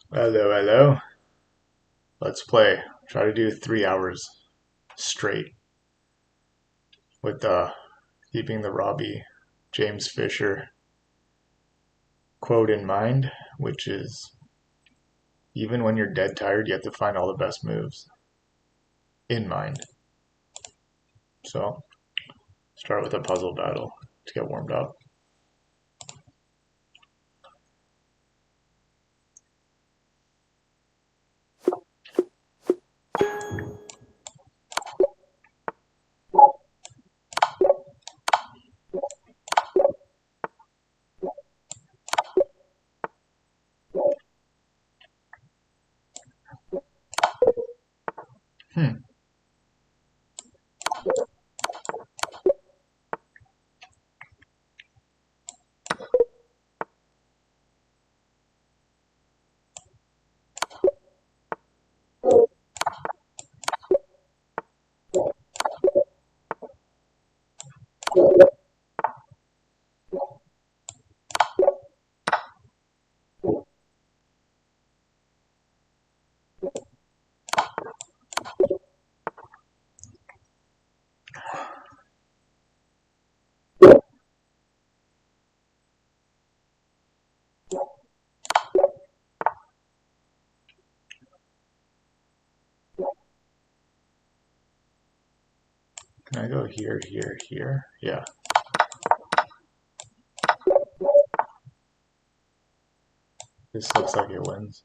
Hello, hello. Let's play. Try to do 3 hours straight with keeping the Robbie James Fisher quote in mind, which is even when you're dead tired, you have to find all the best moves in mind. So, start with a puzzle battle to get warmed up. Hmm. Can I go here, here, here? Yeah. This looks like it wins.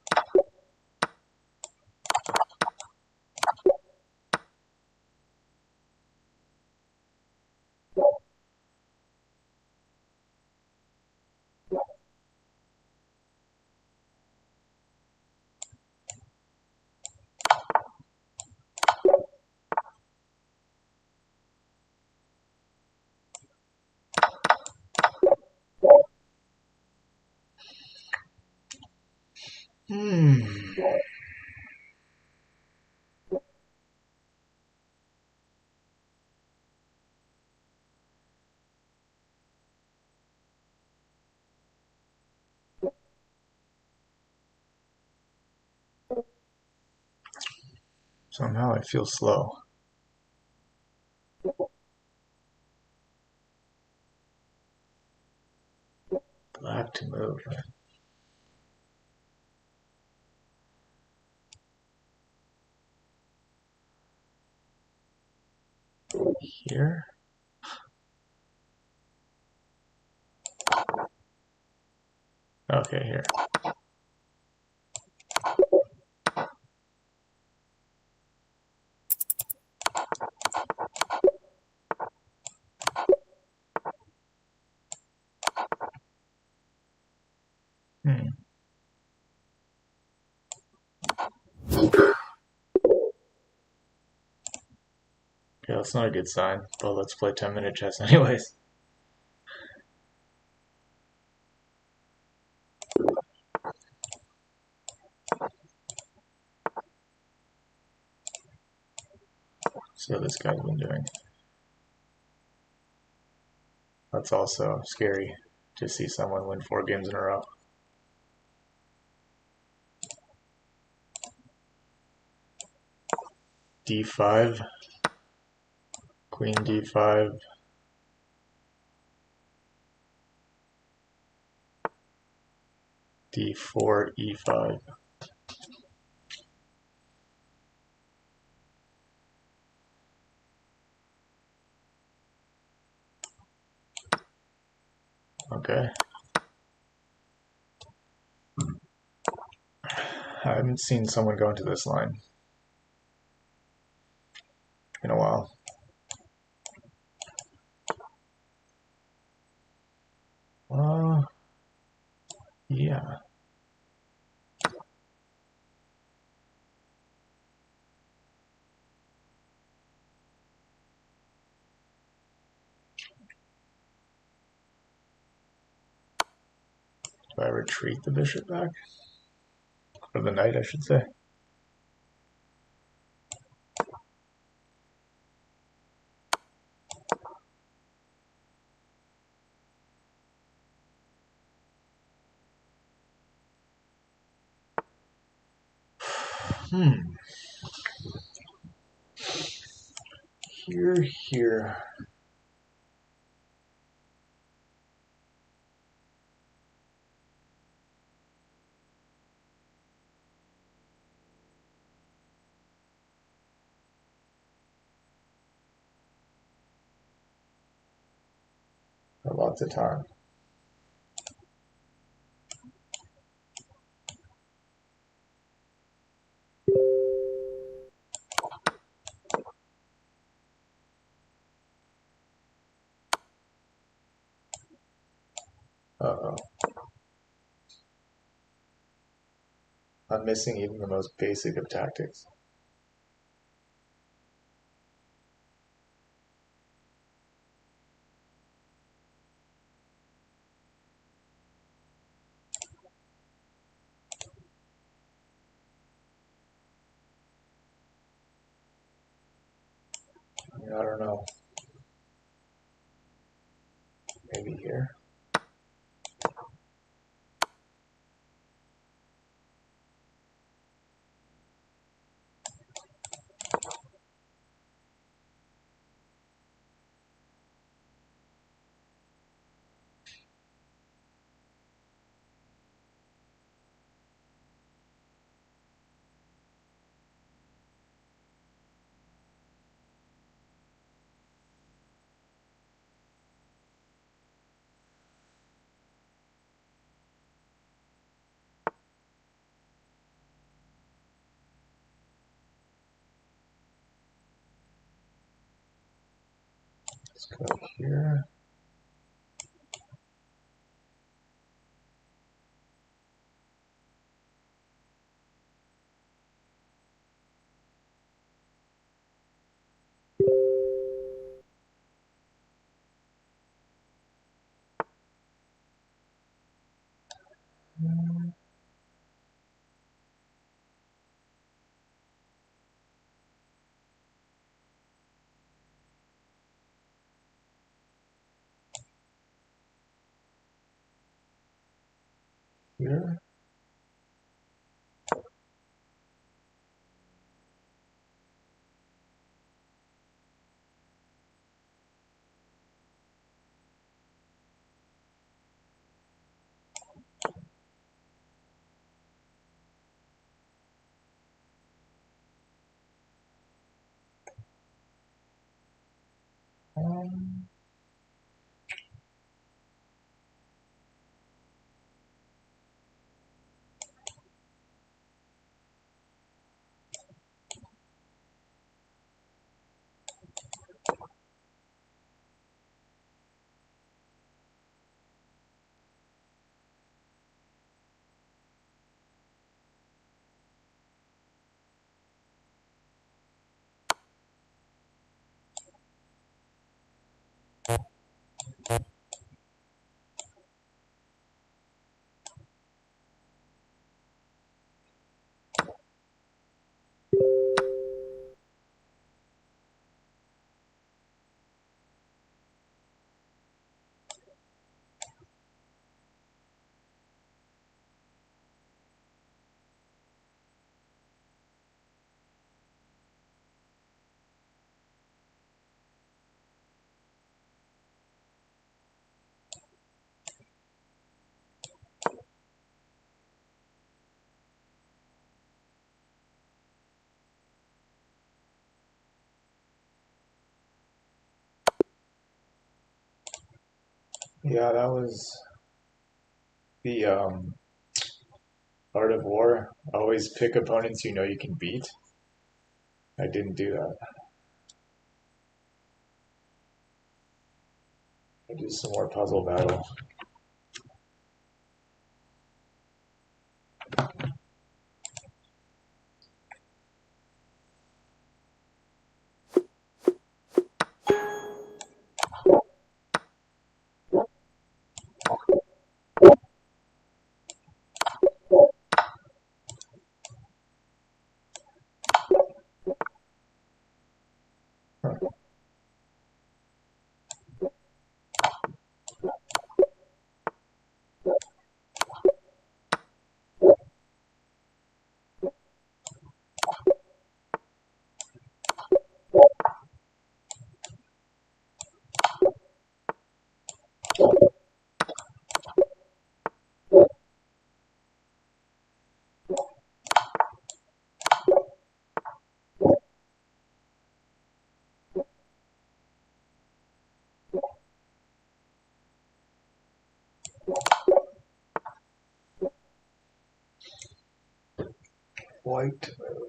Hmm. Somehow I feel slow. Black to move. Here? Okay, here. Hmm. Okay, that's not a good sign, but let's play 10-minute chess anyways. See what this guy's been doing. That's also scary to see someone win 4 games in a row. D5, Queen D5, D4, E5. Okay. I haven't seen someone go into this line in a while. Yeah. Do I retreat the bishop back? Or the knight, I should say. Here. Lots of time. Uh-oh. I'm missing even the most basic of tactics. I don't know. Maybe here. Let's go here. Here. Um, yeah, that was the Art of War. Always pick opponents you know you can beat. I didn't do that. I do some more puzzle battle. White to move.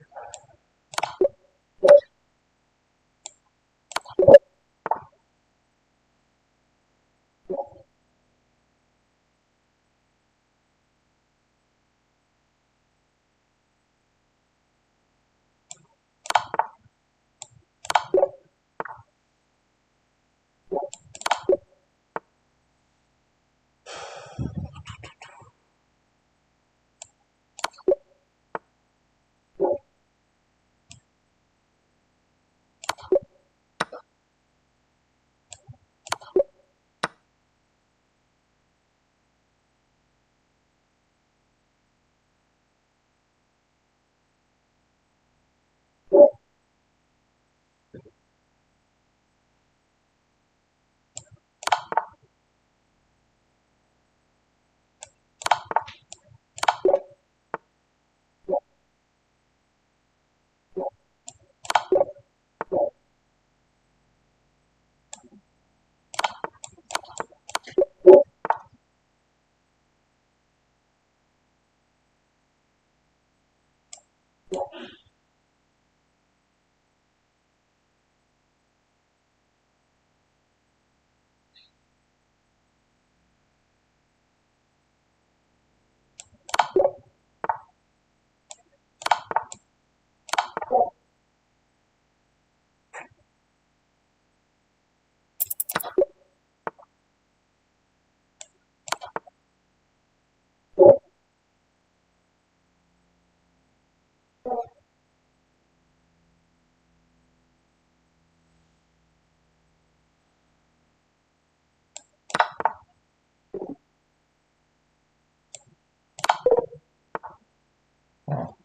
Oh.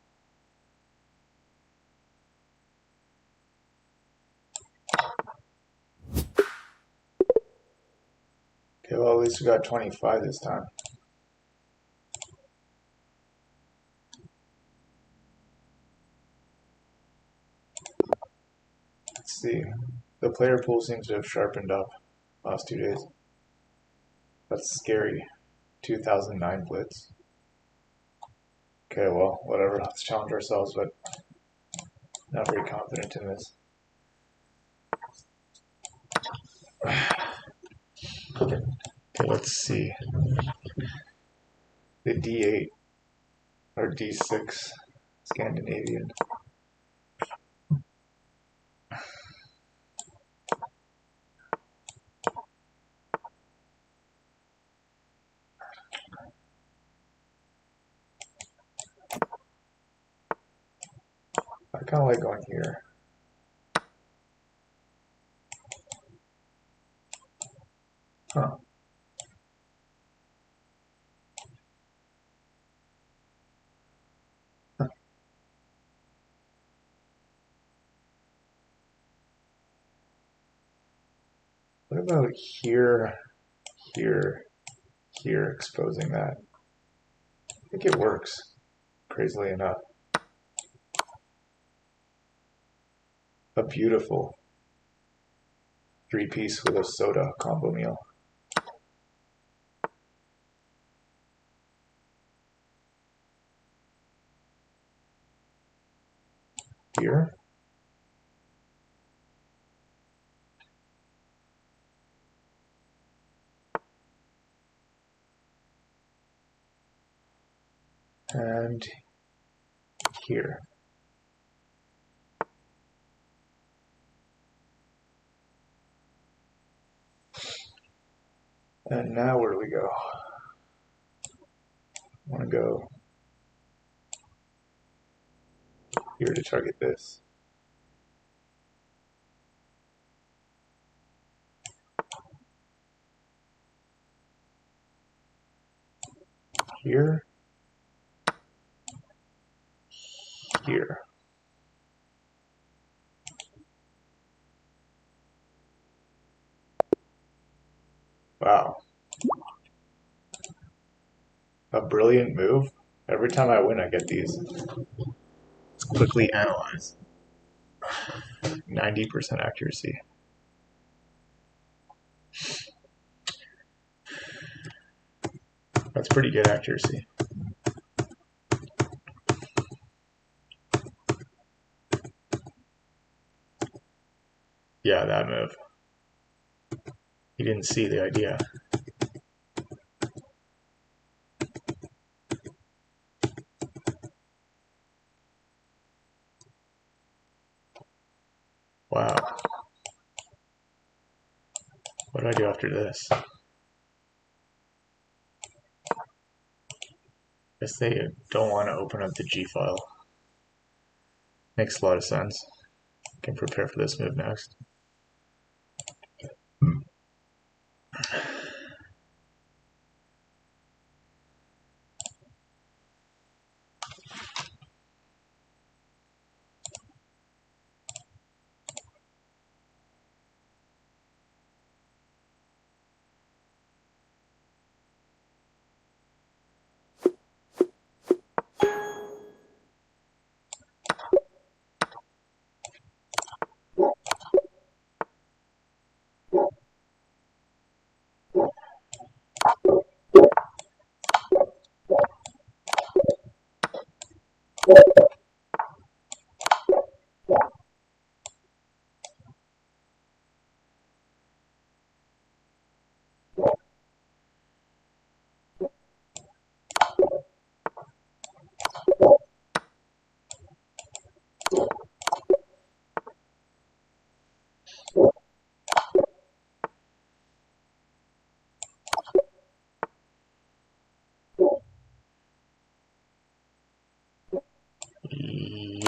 Okay, well, at least we got 25 this time. Let's see. The player pool seems to have sharpened up last 2 days. That's scary. 2009 blitz. Okay, well, whatever. Let's challenge ourselves, but not very confident in this. Okay, let's see. The D8 or D6 Scandinavian. I kind of like going here. Huh. What about here, here, here, exposing that? I think it works, crazily enough. A beautiful 3-piece with a soda combo meal. Here. And here. And now where do we go? I want to go here to target this. Here. Here. Wow. A brilliant move. Every time I win, I get these. Let's quickly analyze. 90% accuracy. That's pretty good accuracy. Yeah, that move. He didn't see the idea. Wow. What do I do after this? Guess they don't want to open up the G file. Makes a lot of sense. Can prepare for this move next.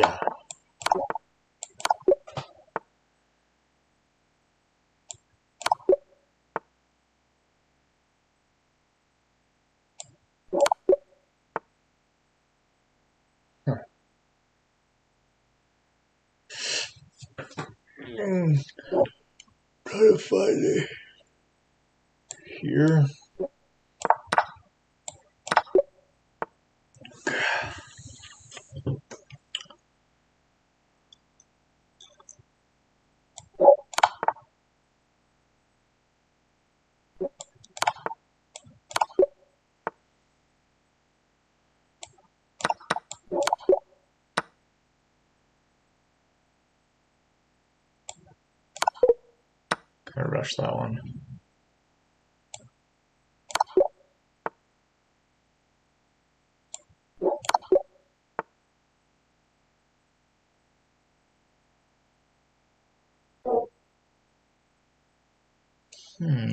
Yeah. Try to find it here. Gonna rush that one. Hmm.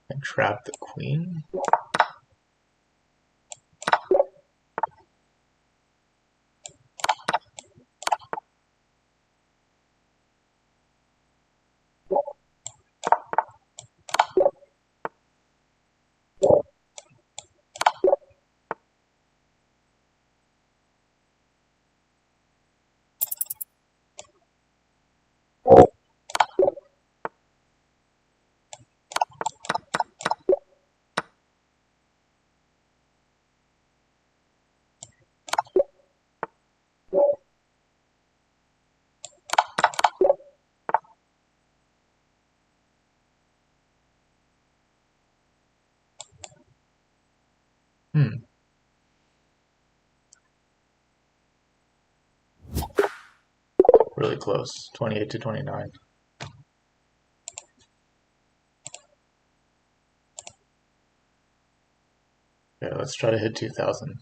And trap the queen. Hmm. Really close. 28 to 29. Okay, let's try to hit 2000.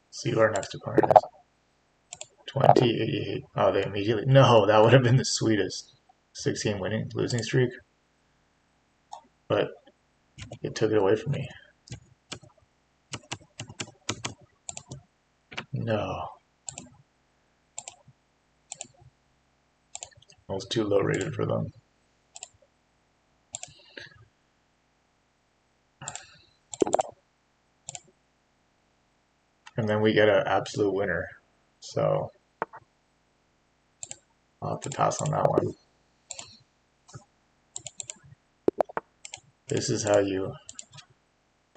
See who our next opponent is. 2088. Oh, they immediately. No, that would have been the sweetest 16 winning losing streak. But it took it away from me. No. I was too low rated for them. And then we get an absolute winner. So I'll have to pass on that one. This is how you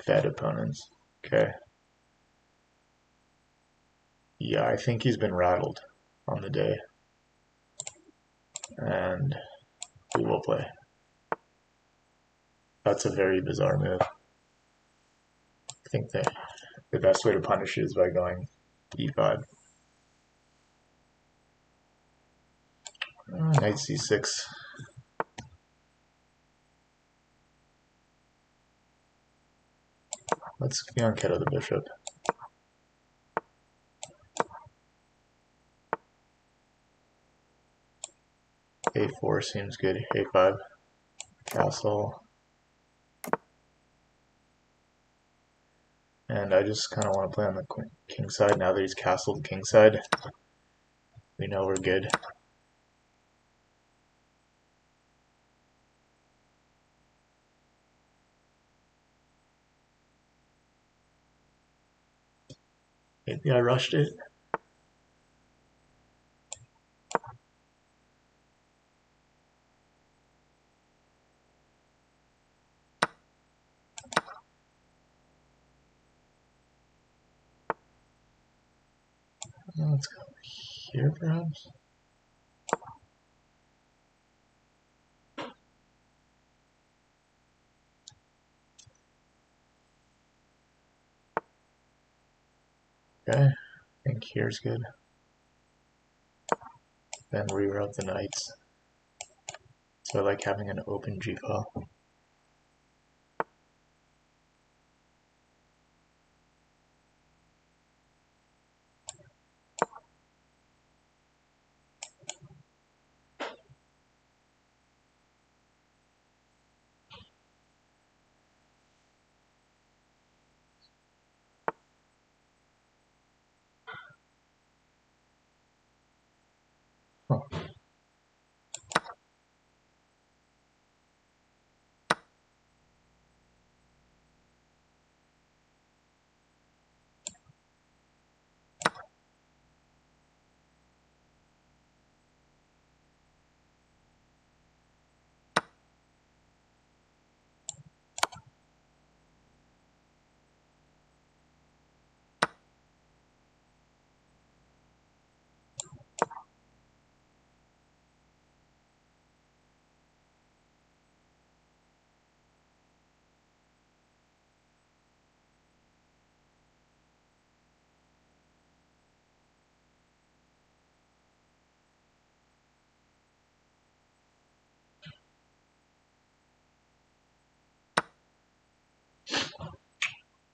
fed opponents. Okay. Yeah, I think he's been rattled on the day. And we will play. That's a very bizarre move. I think that the best way to punish it is by going e5. Knight c6. Let's fianchetto the bishop. a4 seems good. a5. Castle. And I just kind of want to play on the king side now that he's castled king side. We know we're good. Maybe I rushed it. Let's go here, perhaps. Okay, I think here's good. Then reroute the knights. So I like having an open g-file. Huh.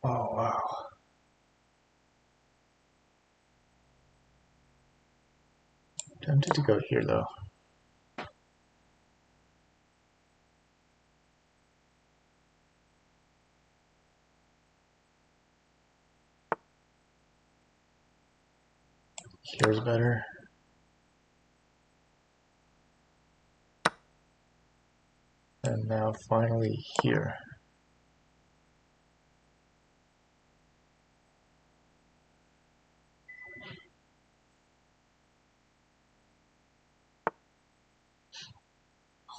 Oh, wow. Tempted to go here, though. Here's better. And now finally here.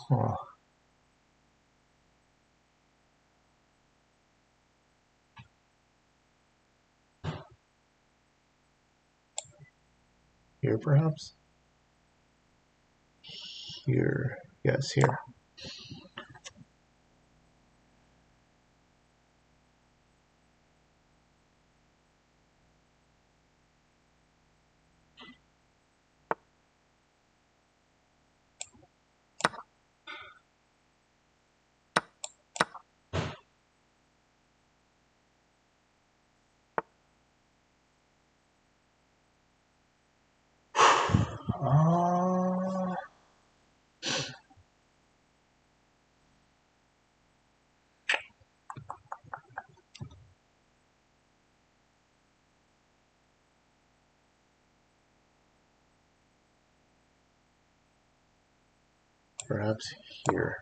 Huh. Here, perhaps? Here. Yes, here. Perhaps here.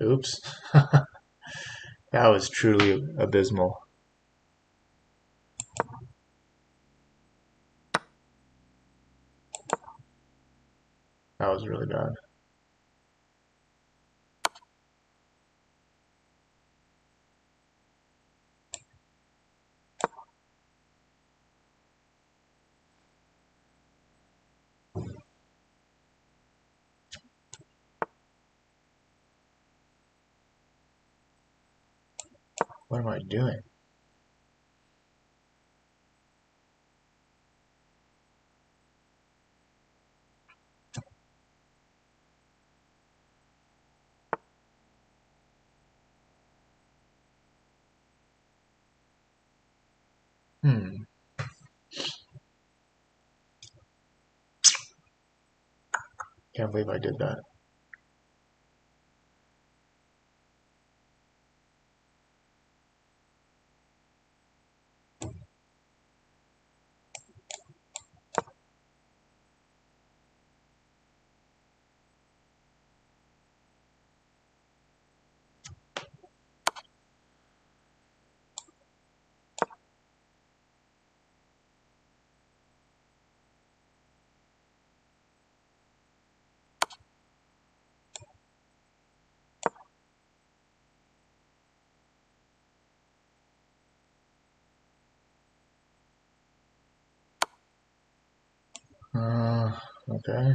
Oops. That was truly abysmal. That was really bad. What am I doing? Hmm. Can't believe I did that. Okay.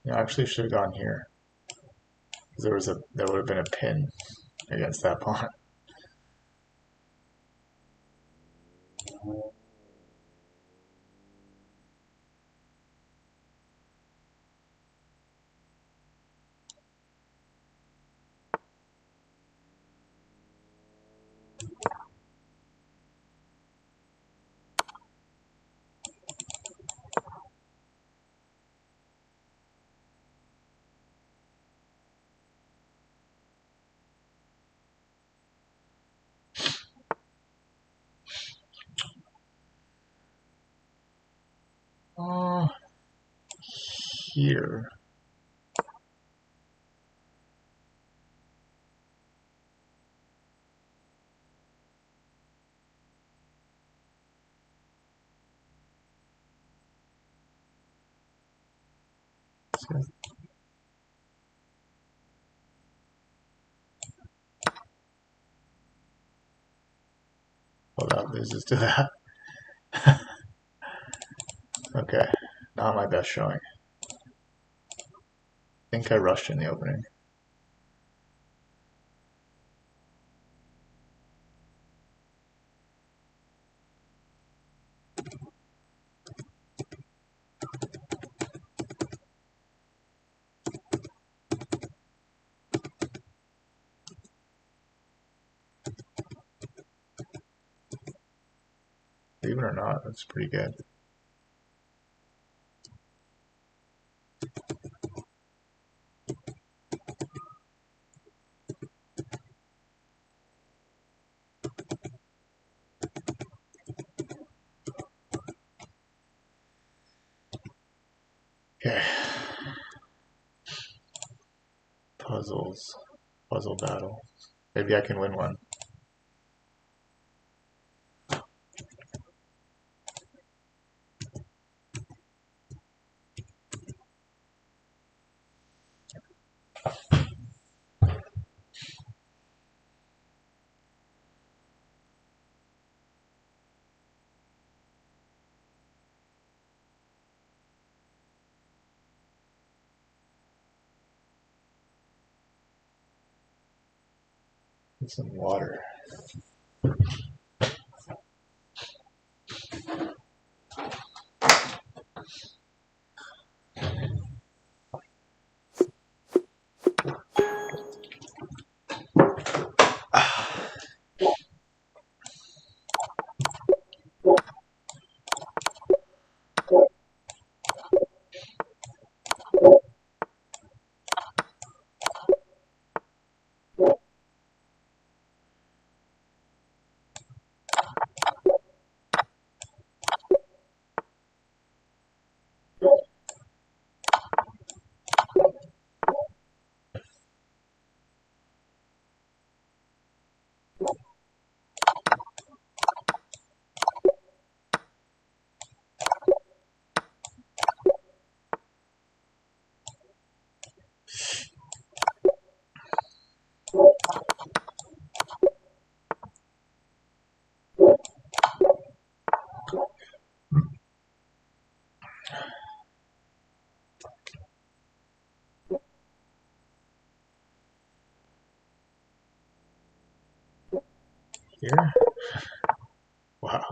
Yeah, I actually should have gone here. There would have been a pin against that pawn. Oh, here. Well, that loses to that. Okay, not my best showing. I think I rushed in the opening. Believe it or not, that's pretty good. puzzle battle. Maybe I can win one. Some water. Here? Wow.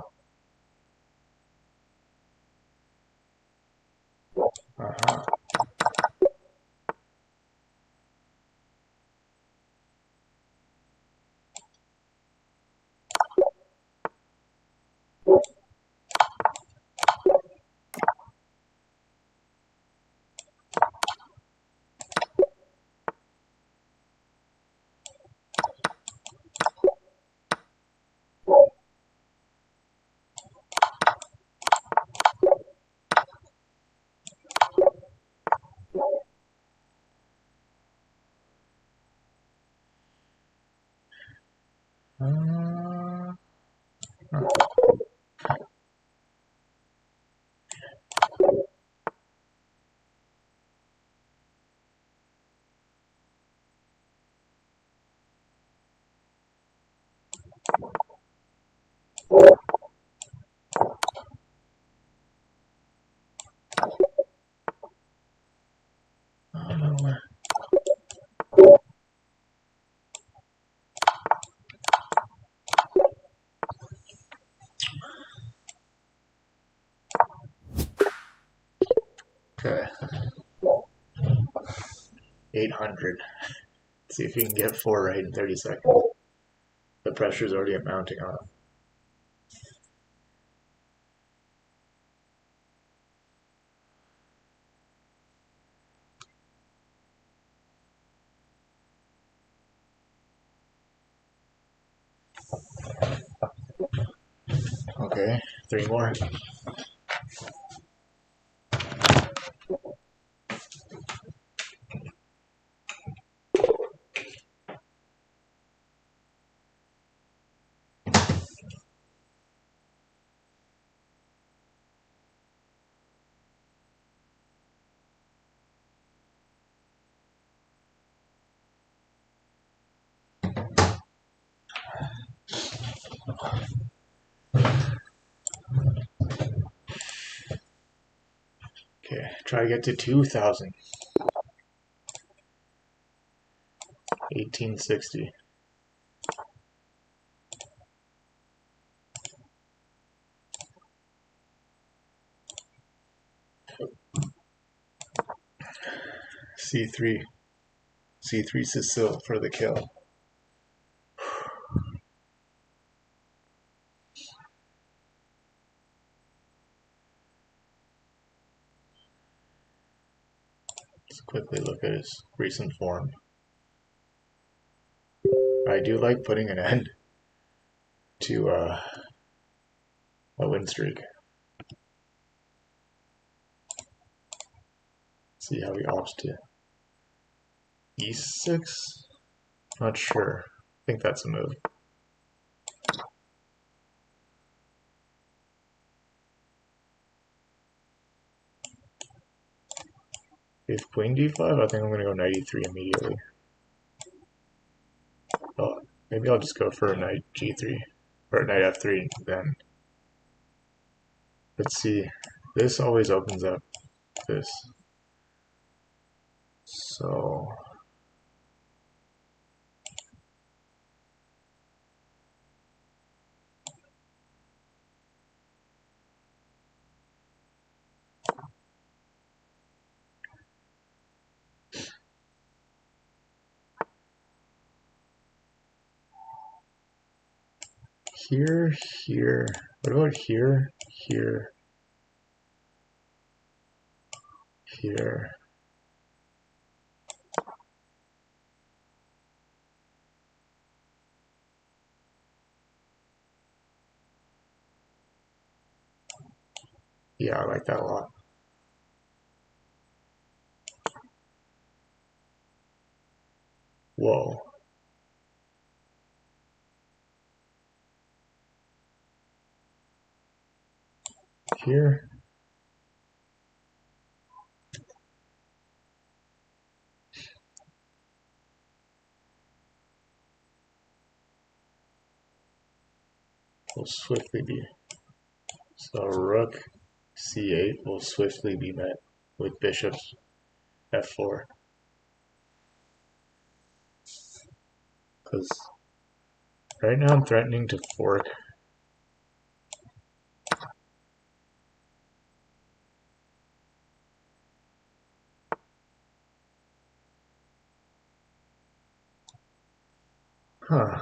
Uh-huh. Uh, I don't know where. Okay. 800. Let's see if you can get 4 right in 30 seconds. The pressure's already mounting on him. Okay, 3 more. Okay, try to get to 2,000. 1860. C3. C3 Cecile for the kill. Let's quickly look at his recent form. I do like putting an end to a win streak. See how he opts to e6? Not sure. I think that's a move. If queen d5, I think I'm going to go knight e3 immediately. Oh, maybe I'll just go for knight g3, or knight f3 then. Let's see. This always opens up this. So... here, here. What about here, here, here? Yeah, I like that a lot. Whoa. Here. Will swiftly be. So rook c8 will swiftly be met with bishop f4. Because right now I'm threatening to fork. Huh.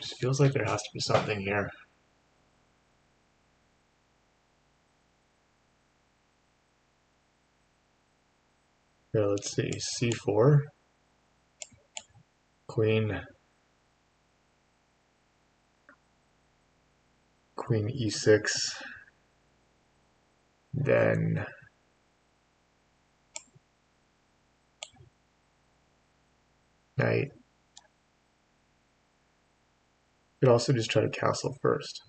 Just feels like there has to be something here. Here, let's see. c4. Queen e6. Then knight. You could also just try to castle first.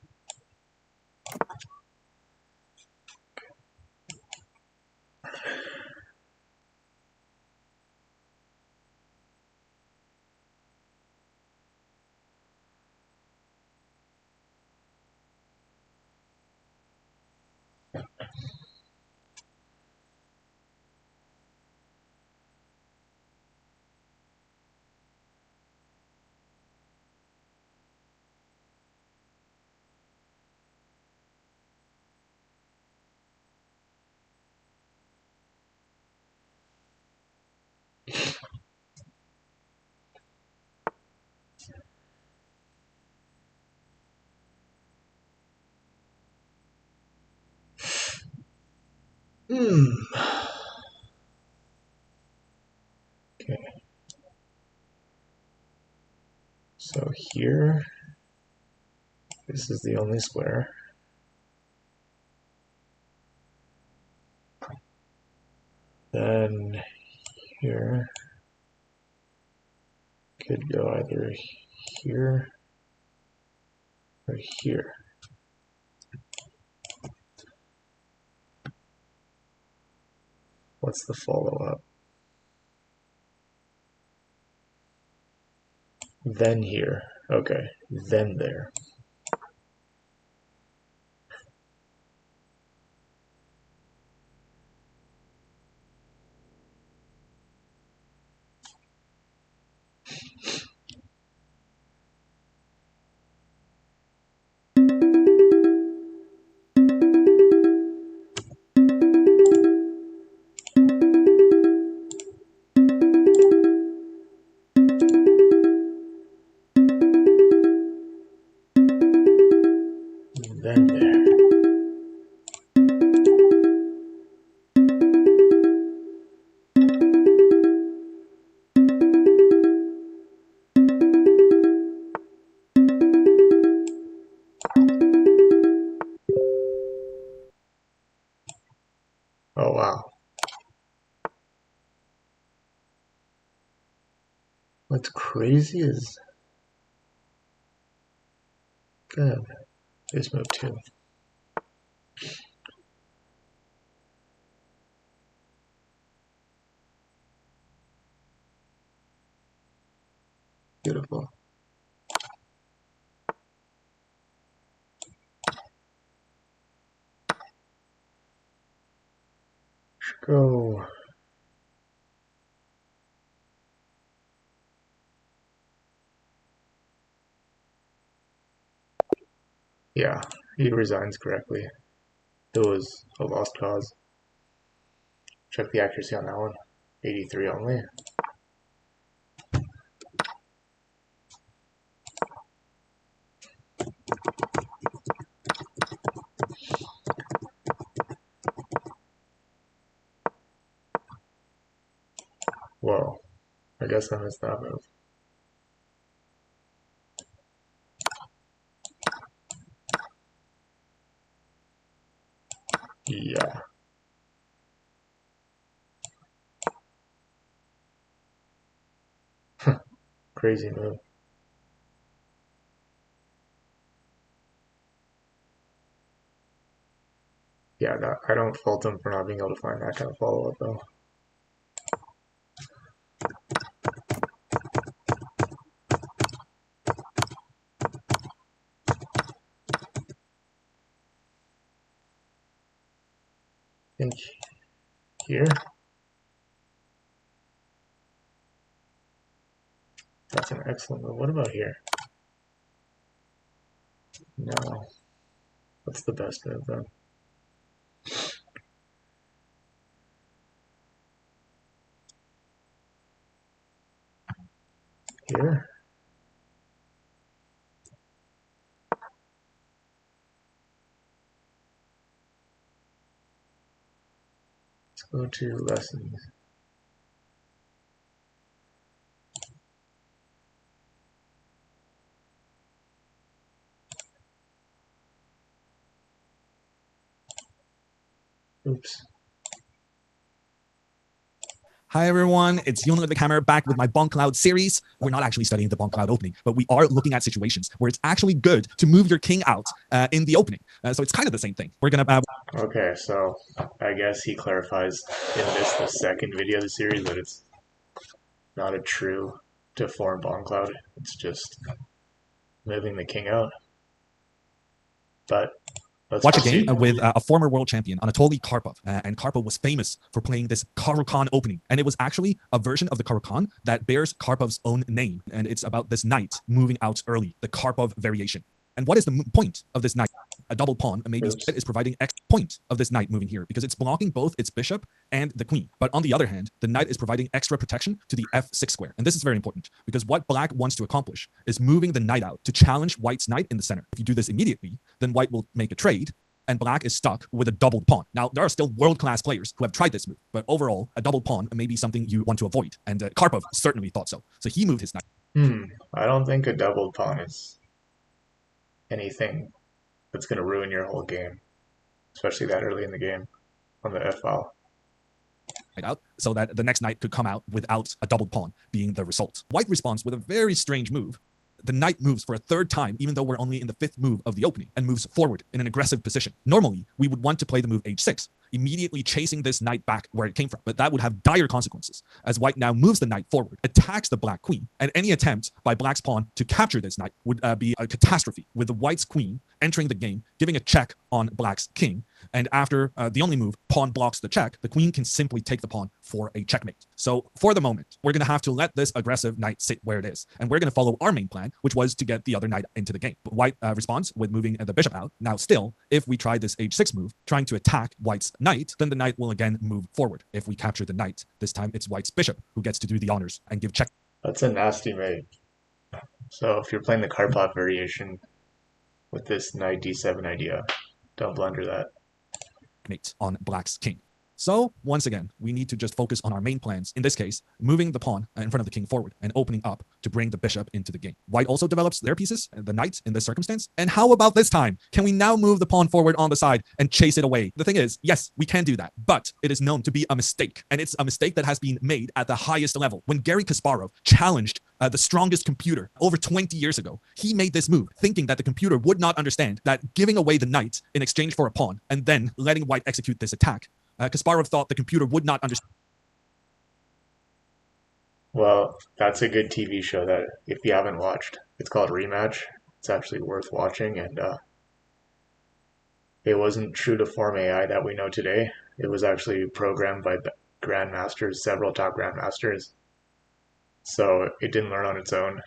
Okay. So here, this is the only square. Then here could go either here or here. What's the follow-up? Then here. Okay, then there. Then there. what's crazy is, good, this move too. Beautiful. Let's go. Yeah, he resigns correctly. It was a lost cause. Check the accuracy on that one. 83 only. Whoa, I guess I missed that move. Yeah. Crazy move. Yeah, I don't fault him for not being able to find that kind of follow-up though. I think here. That's an excellent move. What about here? No. What's the best move then? Here? Let's go to lessons. Oops. Hi everyone, it's Yono the Camera back with my Bonk Cloud series. We're not actually studying the Bonk Cloud opening, but we are looking at situations where it's actually good to move your king out in the opening. So it's kind of the same thing. We're gonna. Okay, so I guess he clarifies in the second video of the series, that it's not a true deformed Bonk Cloud. It's just moving the king out. But let's watch proceed. a game with a former world champion, Anatoly Karpov. And Karpov was famous for playing this Caro-Kann opening. And it was actually a version of the Caro-Kann that bears Karpov's own name. And it's about this knight moving out early, the Karpov variation. And what is the point of this knight? A double pawn, maybe is providing X point of this knight moving here because it's blocking both its bishop and the queen. But on the other hand, the knight is providing extra protection to the f6 square. And this is very important because what black wants to accomplish is moving the knight out to challenge white's knight in the center. If you do this immediately, then white will make a trade and black is stuck with a doubled pawn. Now, there are still world-class players who have tried this move, but overall, a double pawn may be something you want to avoid. And Karpov certainly thought so. So he moved his knight. I don't think a doubled pawn is anything that's going to ruin your whole game, especially that early in the game on the f-file. Out so that the next knight could come out without a doubled pawn being the result. White responds with a very strange move. The knight moves for a third time, even though we're only in the fifth move of the opening, and moves forward in an aggressive position. Normally, we would want to play the move h6, immediately chasing this knight back where it came from, but that would have dire consequences, as white now moves the knight forward, attacks the black queen, and any attempt by black's pawn to capture this knight would be a catastrophe, with the white's queen entering the game, giving a check on black's king, and after the only move, pawn blocks the check, the queen can simply take the pawn for a checkmate. So for the moment, we're going to have to let this aggressive knight sit where it is, and we're going to follow our main plan, which was to get the other knight into the game. But white responds with moving the bishop out. Now still, if we try this h6 move, trying to attack white's knight, then the knight will again move forward. If we capture the knight, this time it's white's bishop who gets to do the honors and give check. That's a nasty mate. So if you're playing the Karpov variation with this knight d7 idea, don't blunder that. Mate on black's king. So once again, we need to just focus on our main plans. In this case, moving the pawn in front of the king forward and opening up to bring the bishop into the game. White also develops their pieces, the knight in this circumstance. And how about this time? Can we now move the pawn forward on the side and chase it away? The thing is, yes, we can do that, but it is known to be a mistake. And it's a mistake that has been made at the highest level. When Garry Kasparov challenged the strongest computer over 20 years ago. He made this move thinking that the computer would not understand that giving away the knight in exchange for a pawn and then letting white execute this attack. Kasparov thought the computer would not understand. Well, that's a good TV show that if you haven't watched, it's called Rematch. It's actually worth watching, and it wasn't true to form AI that we know today. It was actually programmed by grandmasters, several top grandmasters. So it didn't learn on its own.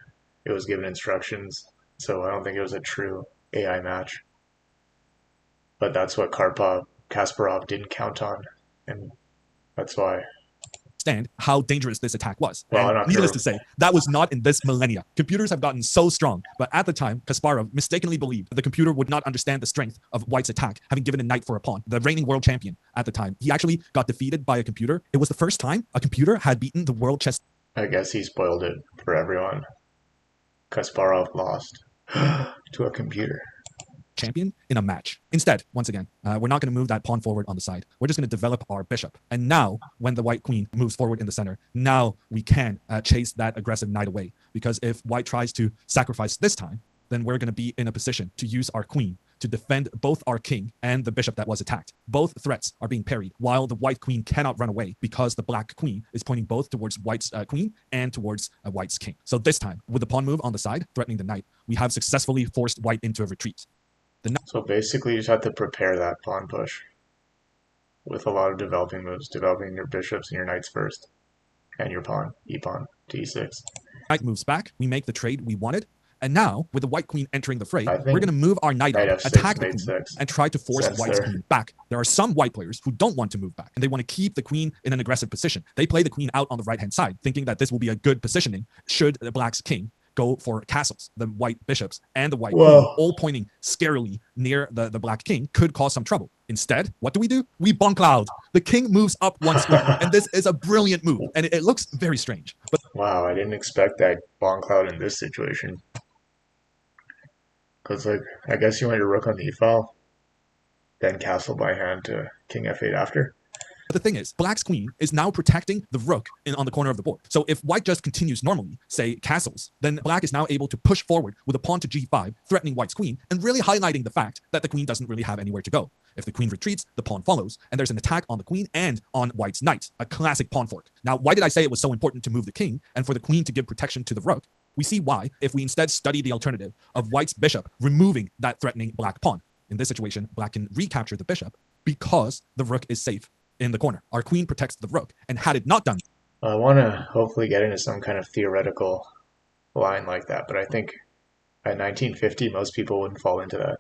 It was given instructions. So I don't think it was a true AI match. But that's what Kasparov didn't count on, and that's why. Understand how dangerous this attack was. Well, And needless to say, that was not in this millennia. Computers have gotten so strong, but at the time, Kasparov mistakenly believed the computer would not understand the strength of white's attack, having given a knight for a pawn. The reigning world champion at the time, he actually got defeated by a computer. It was the first time a computer had beaten the world chess. I guess he spoiled it for everyone. Kasparov lost to a computer. Champion in a match. Instead, once again, we're not going to move that pawn forward on the side. We're just going to develop our bishop. And now, when the white queen moves forward in the center, now we can chase that aggressive knight away. Because if white tries to sacrifice this time, then we're going to be in a position to use our queen to defend both our king and the bishop that was attacked. Both threats are being parried, while the white queen cannot run away because the black queen is pointing both towards white's queen and towards white's king. So this time, with the pawn move on the side, threatening the knight, we have successfully forced white into a retreat. So basically, you just have to prepare that pawn push with a lot of developing moves, developing your bishops and your knights first, and your pawn, e-pawn to e6. Knight moves back, we make the trade we wanted, and now, with the white queen entering the fray, I we're think going to move our knight knight up, f6, attack the mate queen, 6. and try to force Sense white's there. queen back. There are some white players who don't want to move back, and they want to keep the queen in an aggressive position. They play the queen out on the right-hand side, thinking that this will be a good positioning should the black's king go for castles. The white bishops and the white Whoa. queen, all pointing scarily near the black king, could cause some trouble. Instead, what do? We bonk cloud. The king moves up one square, and this is a brilliant move, and it looks very strange. But Wow, I didn't expect that pawn cloud in this situation. Because, like, I guess you want your rook on the e-file, then castle by hand to king f8 after. the thing is, black's queen is now protecting the rook on the corner of the board. So if white just continues normally, say castles, then black is now able to push forward with a pawn to g5, threatening white's queen, and really highlighting the fact that the queen doesn't really have anywhere to go. If the queen retreats, the pawn follows, and there's an attack on the queen and on white's knight, a classic pawn fork. Now, why did I say it was so important to move the king and for the queen to give protection to the rook? We see why if we instead study the alternative of white's bishop removing that threatening black pawn. In this situation, black can recapture the bishop because the rook is safe in the corner. Our queen protects the rook, and had it not done, I want to hopefully get into some kind of theoretical line like that, but I think at 1950, most people wouldn't fall into that.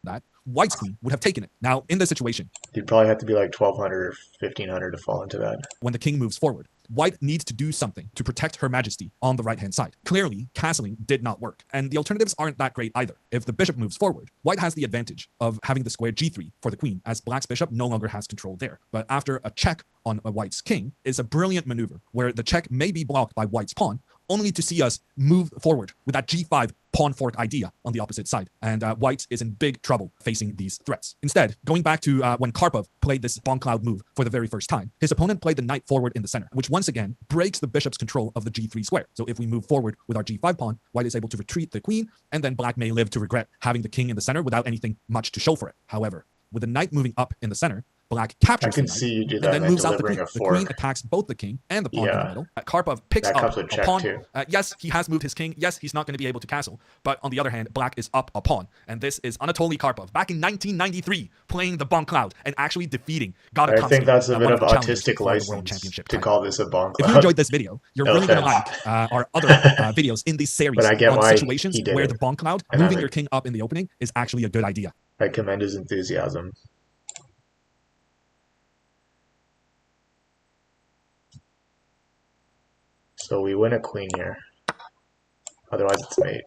that white's queen would have taken it. Now, in this situation, You'd probably have to be like 1200 or 1500 to fall into that. when the king moves forward, white needs to do something to protect her majesty on the right-hand side. Clearly, castling did not work, and the alternatives aren't that great either. If the bishop moves forward, white has the advantage of having the square g3 for the queen, as black's bishop no longer has control there. But after a check on a white's king is a brilliant maneuver, where the check may be blocked by white's pawn, only to see us move forward with that g5 pawn fork idea on the opposite side. And white is in big trouble facing these threats. Instead, going back to when Karpov played this bonk cloud move for the very first time, his opponent played the knight forward in the center, which once again breaks the bishop's control of the g3 square. So if we move forward with our g5 pawn, white is able to retreat the queen, and then black may live to regret having the king in the center without anything much to show for it. However, with the knight moving up in the center, black I captures the can knight, see you do and that then and then moves out the delivering queen. a The fork. queen attacks both the king and the pawn in the Yeah. middle. Karpov picks That up comes with a check pawn. too. Yes, he has moved his king. Yes, he's not going to be able to castle. But on the other hand, black is up a pawn. And this is Anatoly Karpov back in 1993 playing the bonk cloud and actually defeating Gata I think that's a bit one of the challengers autistic for the World license Championship to title. call this a bonk If you cloud. enjoyed this video, you're No really going to offense. like our other videos in this series But I get on why situations he did where it. the bonk cloud, And I moving like- your king up in the opening, is actually a good idea. I commend his enthusiasm. So we win a queen here. Otherwise it's mate.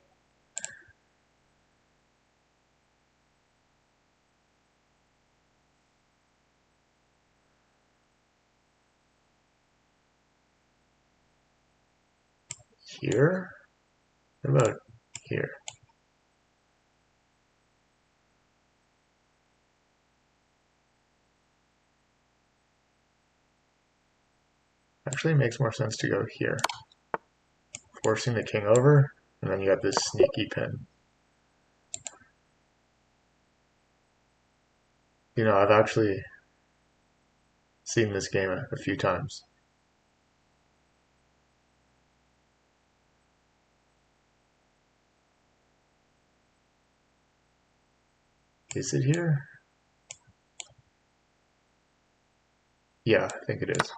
Here? What about here? Actually, it makes more sense to go here. forcing the king over, and then you got this sneaky pin. You know, I've actually seen this game a few times. Is it here? Yeah, I think it is.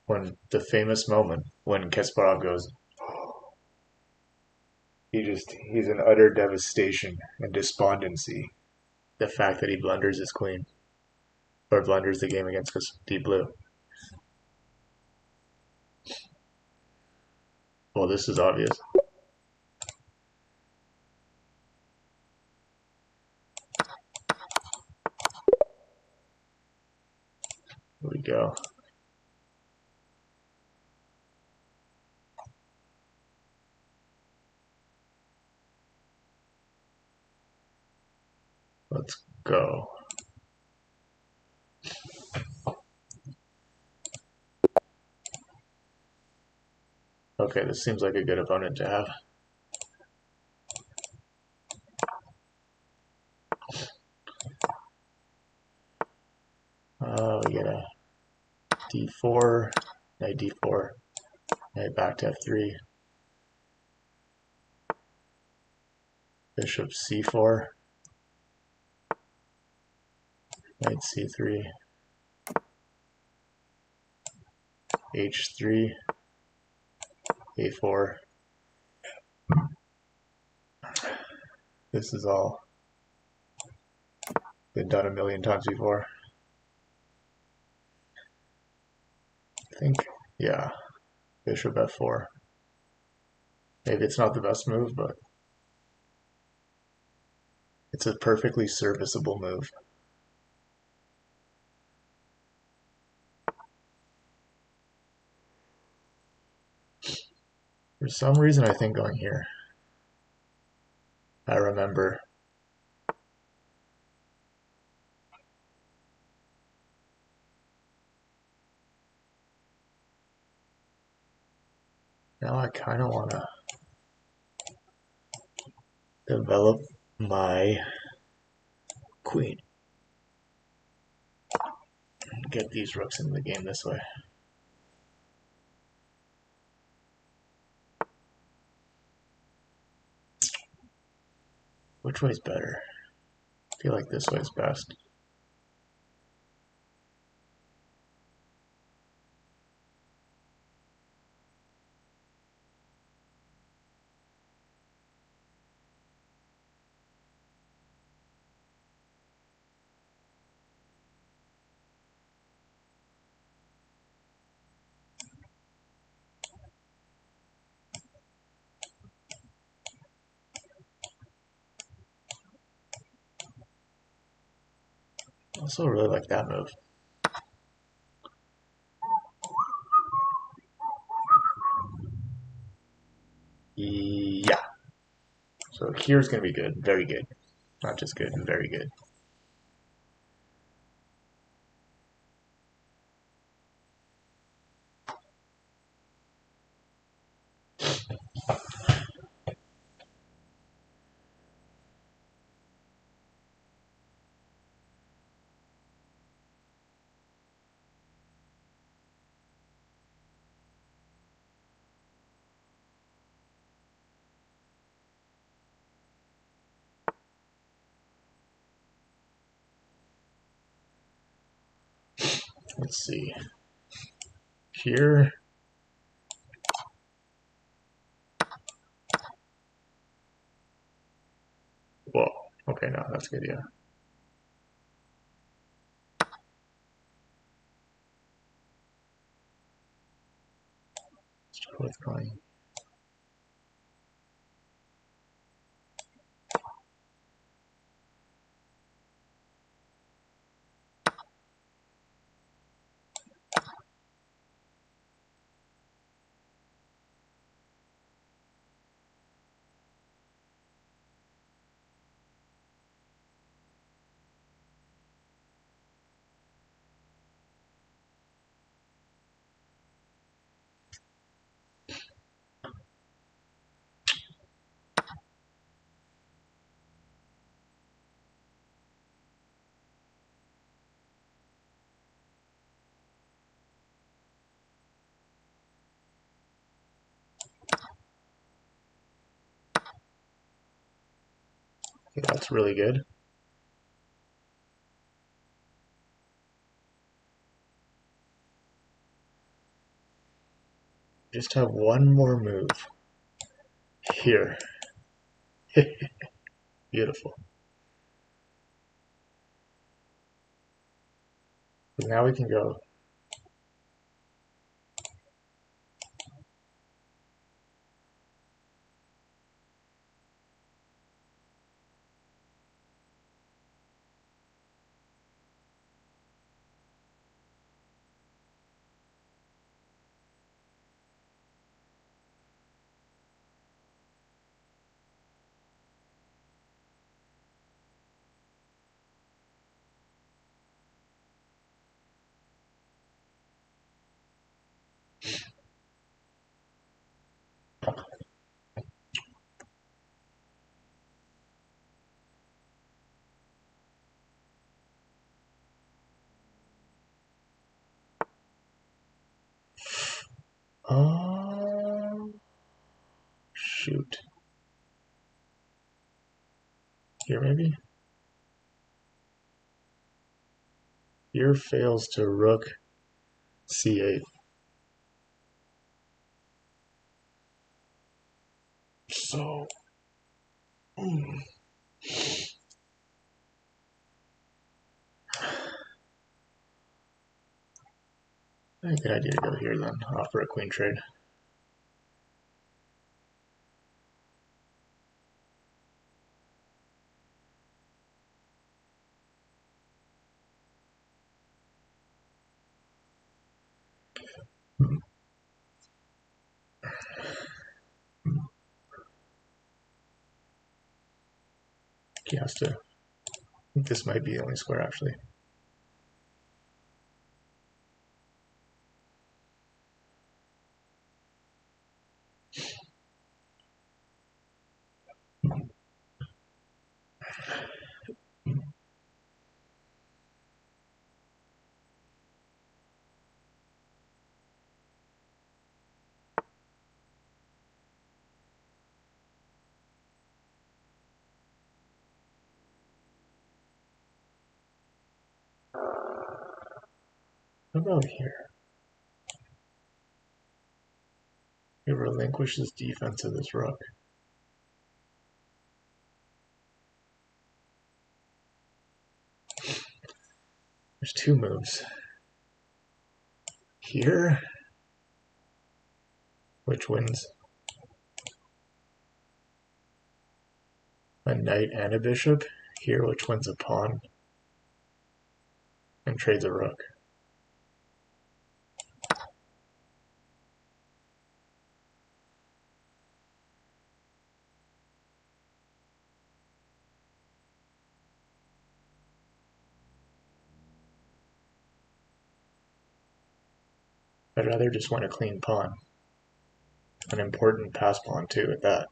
When the famous moment when Kasparov goes, he's in utter devastation and despondency. The fact that he blunders his queen, or blunders the game against Deep Blue. Well, this is obvious. Here we go. Let's go. Okay, this seems like a good opponent to have. We get a d4, knight d4, knight back to f3, bishop c4, knight c3, h3, a4. This is all been done a million times before. I think, yeah, bishop f4. Maybe it's not the best move, but it's a perfectly serviceable move. For some reason, I think going here. I remember. Now I kind of want to develop my queen. Get these rooks into the game this way. Which way's better? I feel like this way's best. I also really like that move. Yeah. So here's going to be good. Very good. Not just good, very good. Let's see. Here. Whoa. Okay, no, that's good, yeah. Start with going. That's really good. Just have one more move. Here. Beautiful. Now we can go. Oh, shoot. Here, maybe? Here fails to rook c8. So, I think a good idea to go here then, offer a queen trade. He has to. I think this might be the only square actually. What about here? He relinquishes defense of this rook. There's two moves. Here, which wins a knight and a bishop. Here, which wins a pawn and trades a rook. I'd rather just want a clean pawn. An important pass pawn too at that.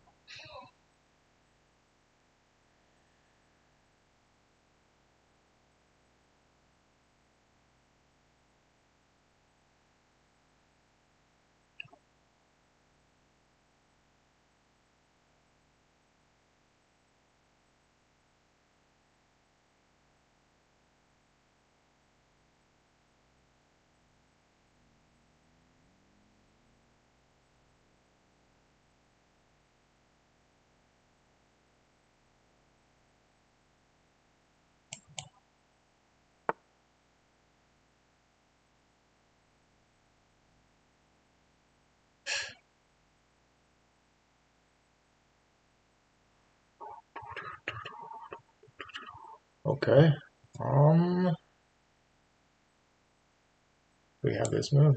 Okay. We have this move.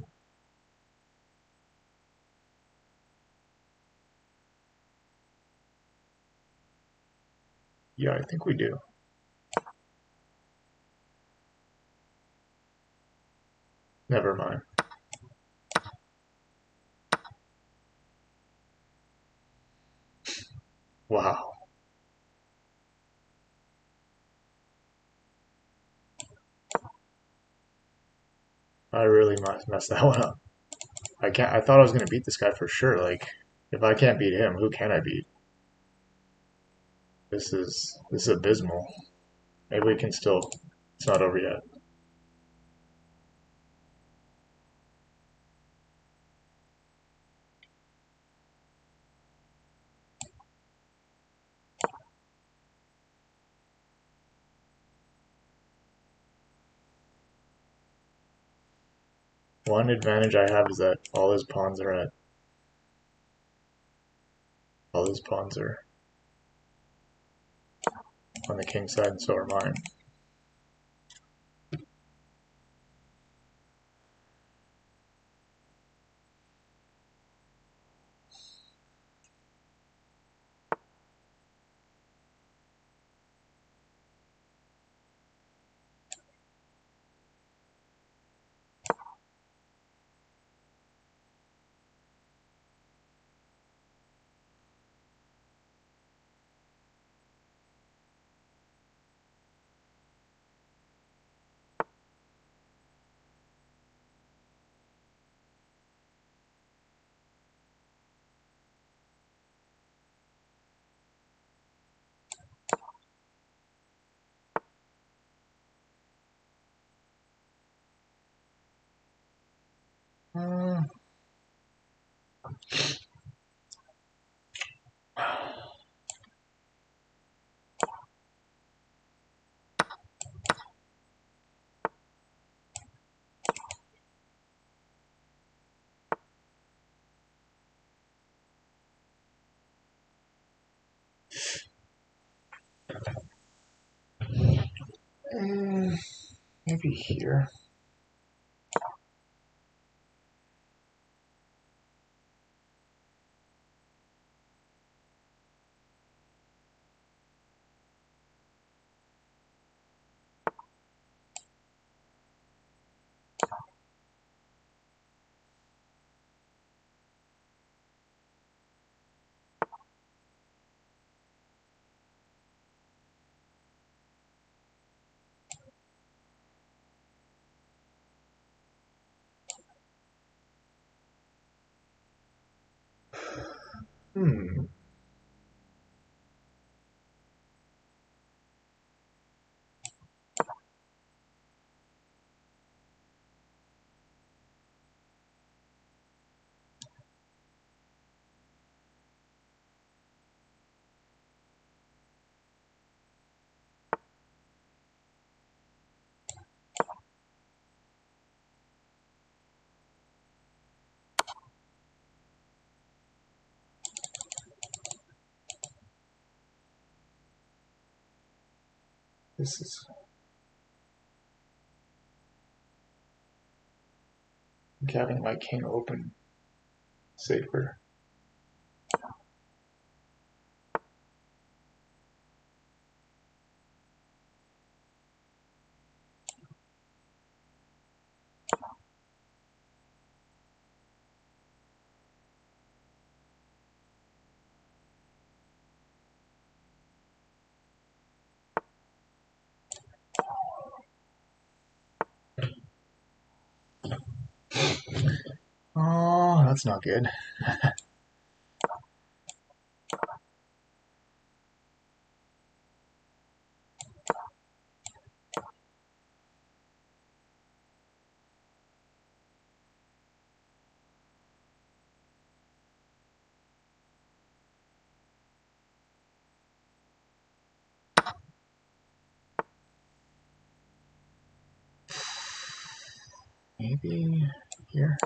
Yeah, I think we do. Never mind. Wow. I really messed that one up. I thought I was gonna beat this guy for sure. Like, if I can't beat him, who can I beat? This is abysmal. Maybe we can still. It's not over yet. One advantage I have is that all his pawns are at. All his pawns are on the king side, and so are mine. Uh, Maybe here. Hmm. This is. Having my king open safer. Oh, that's not good. Maybe here.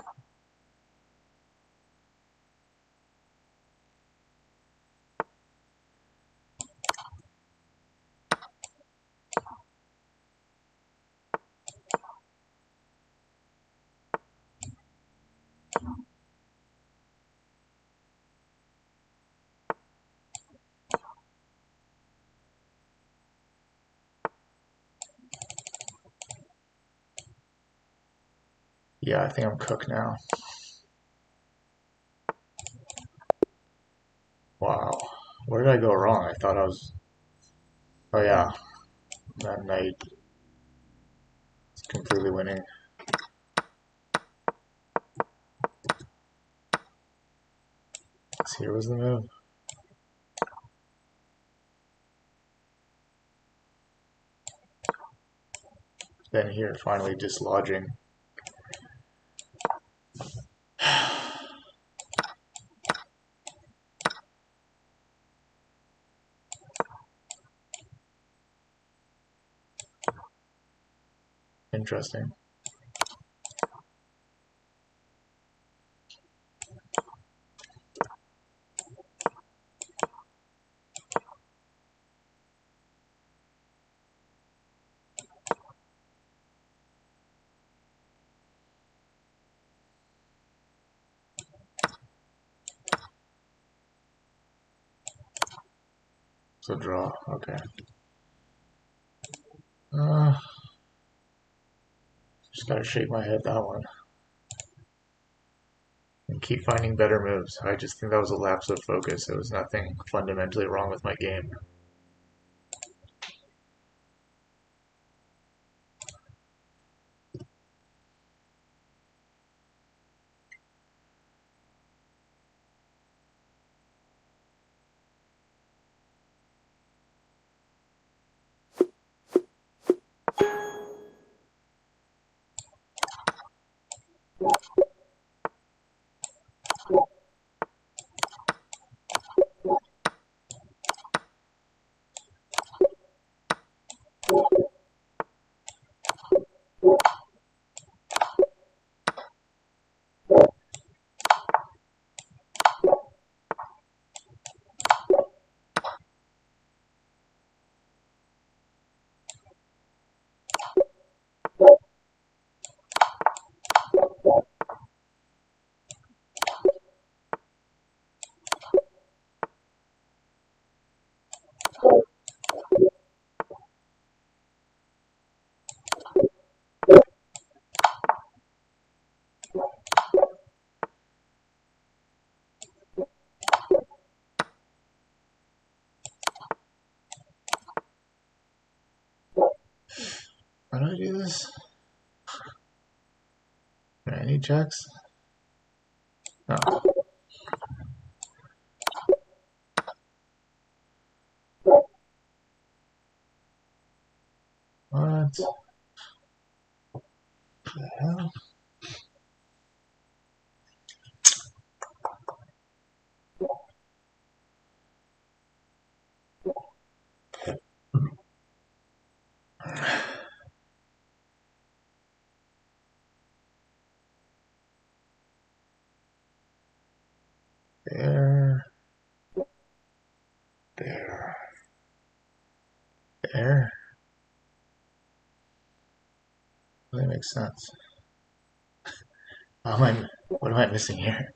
Yeah, I think I'm cooked now. Wow. Where did I go wrong? I thought I was. Oh, yeah. That knight is completely winning. So here was the move. Then here, finally dislodging. Interesting. So draw, okay. Just gotta shake my head that one. And keep finding better moves. I just think that was a lapse of focus. There was nothing fundamentally wrong with my game. How do I do this? Any checks? No. What the hell? There. There. There. That makes sense. What am I missing here?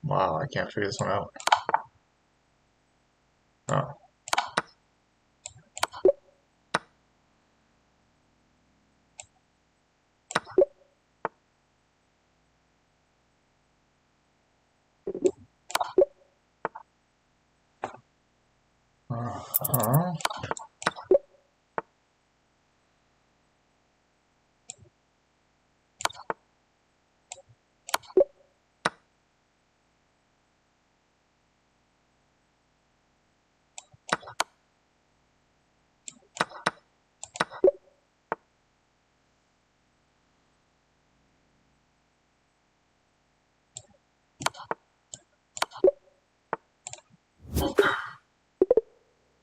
Wow, I can't figure this one out. Oh. Uh-huh.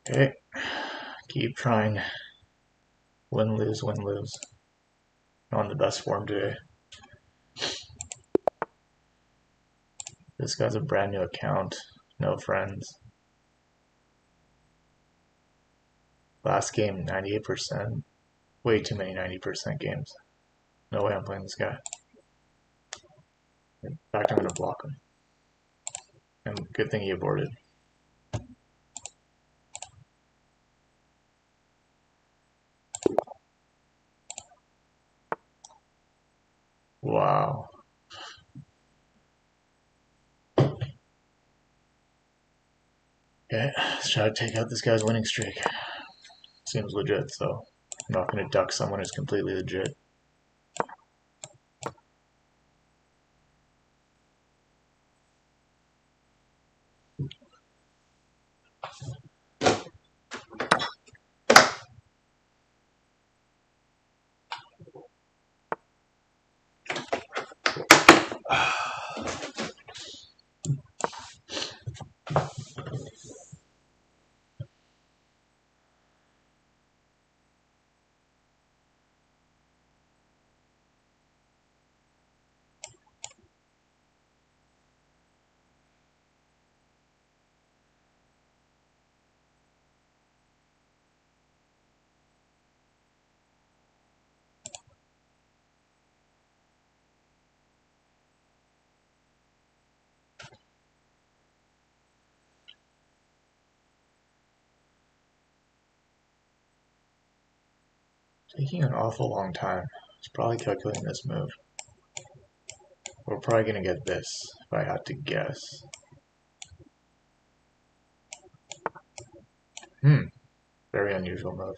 Okay. Keep trying. Win, lose, win, lose. On the best form today. This guy's a brand new account. No friends. Last game, 98%. Way too many 90% games. No way I'm playing this guy. In fact, I'm going to block him. And good thing he aborted. Wow. Okay, let's try to take out this guy's winning streak. Seems legit, so I'm not going to duck someone who's completely legit. Taking an awful long time. It's probably calculating this move. We're probably going to get this, if I had to guess. Very unusual move.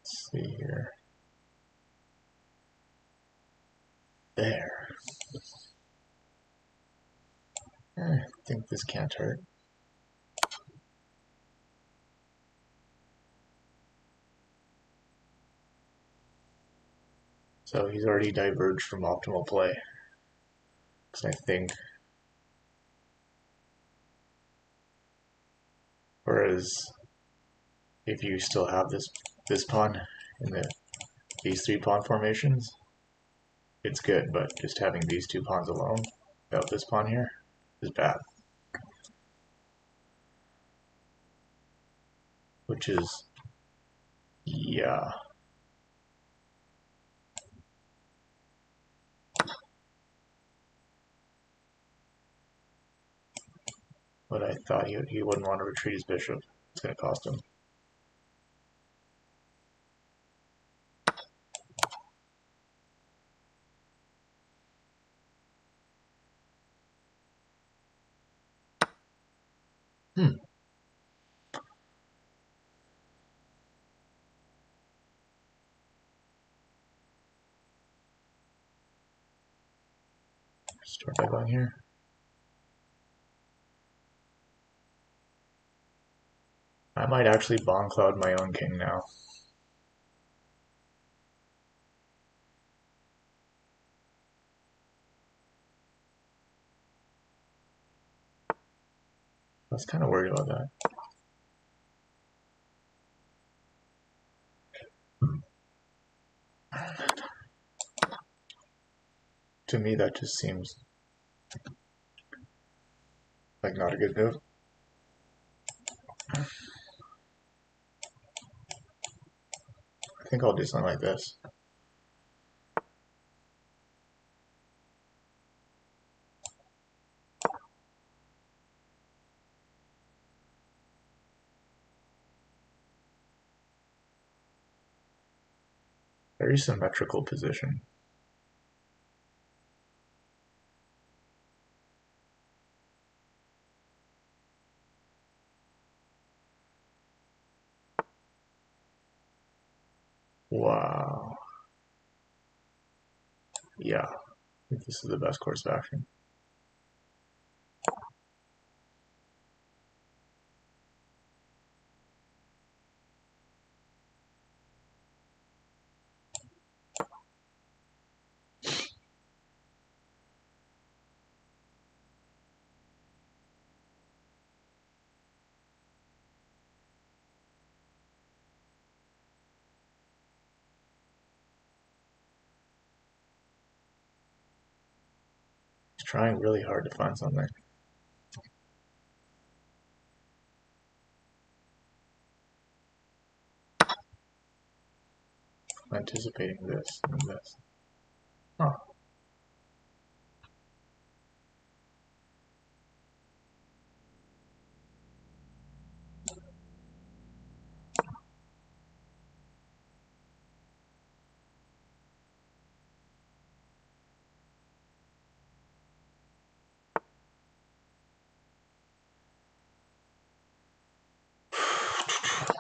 Let's see here. There. I think this can't hurt. So he's already diverged from optimal play. Because I think. Whereas if you still have this pawn in these three pawn formations, it's good, but just having these two pawns alone without this pawn here is bad. Which is, yeah. But I thought he wouldn't want to retreat his bishop. It's going to cost him. Start by going here. I might actually bomb cloud my own king now. I was kind of worried about that. To me, that just seems like not a good move. I think I'll do something like this. Very symmetrical position. Wow. Yeah, I think this is the best course of action. He's trying really hard to find something. I'm anticipating this and this. Huh.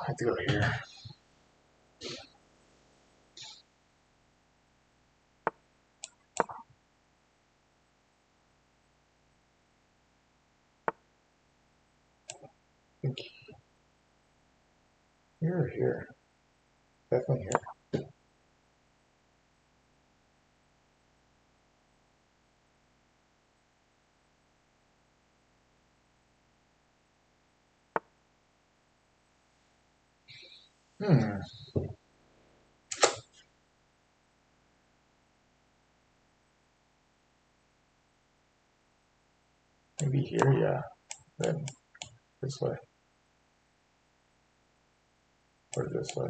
have to go here. I think here or here. Definitely here. Hmm. Maybe here, yeah. Then this way. Or this way.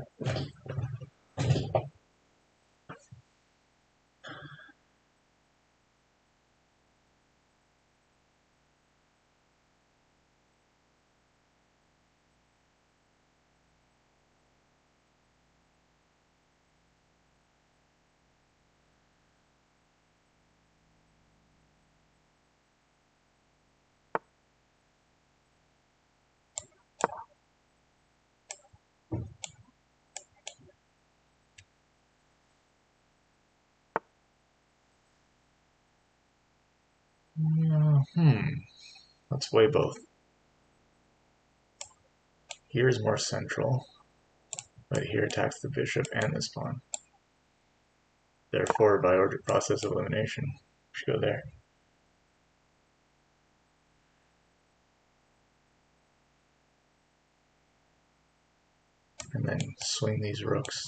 Let's weigh both. Here is more central, but here attacks the bishop and this pawn. Therefore, by order process of elimination, we should go there. And then swing these rooks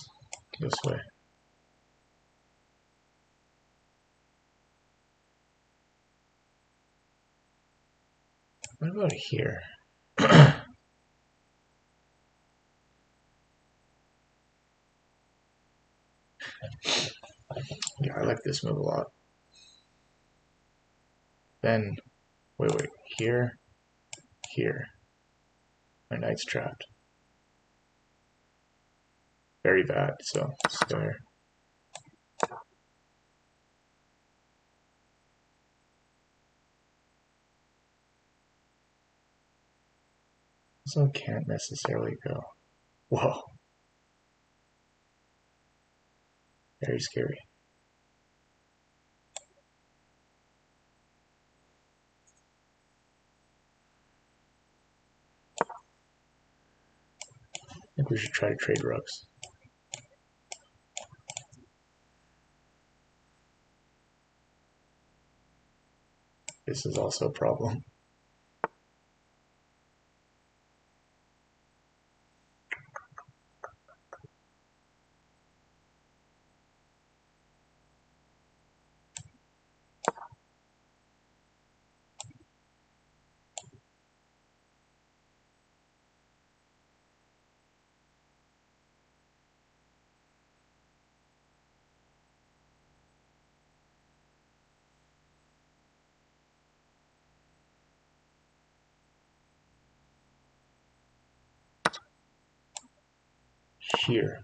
this way. What about here? Yeah, I like this move a lot. Then, wait, here, here. My knight's trapped. Very bad, so let's go here. Also can't necessarily go. Whoa. Very scary. I think we should try to trade rooks. This is also a problem. Here.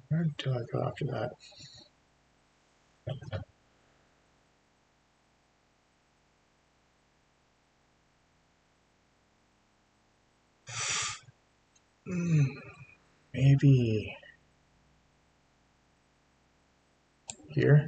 Where do I go after that? Maybe here?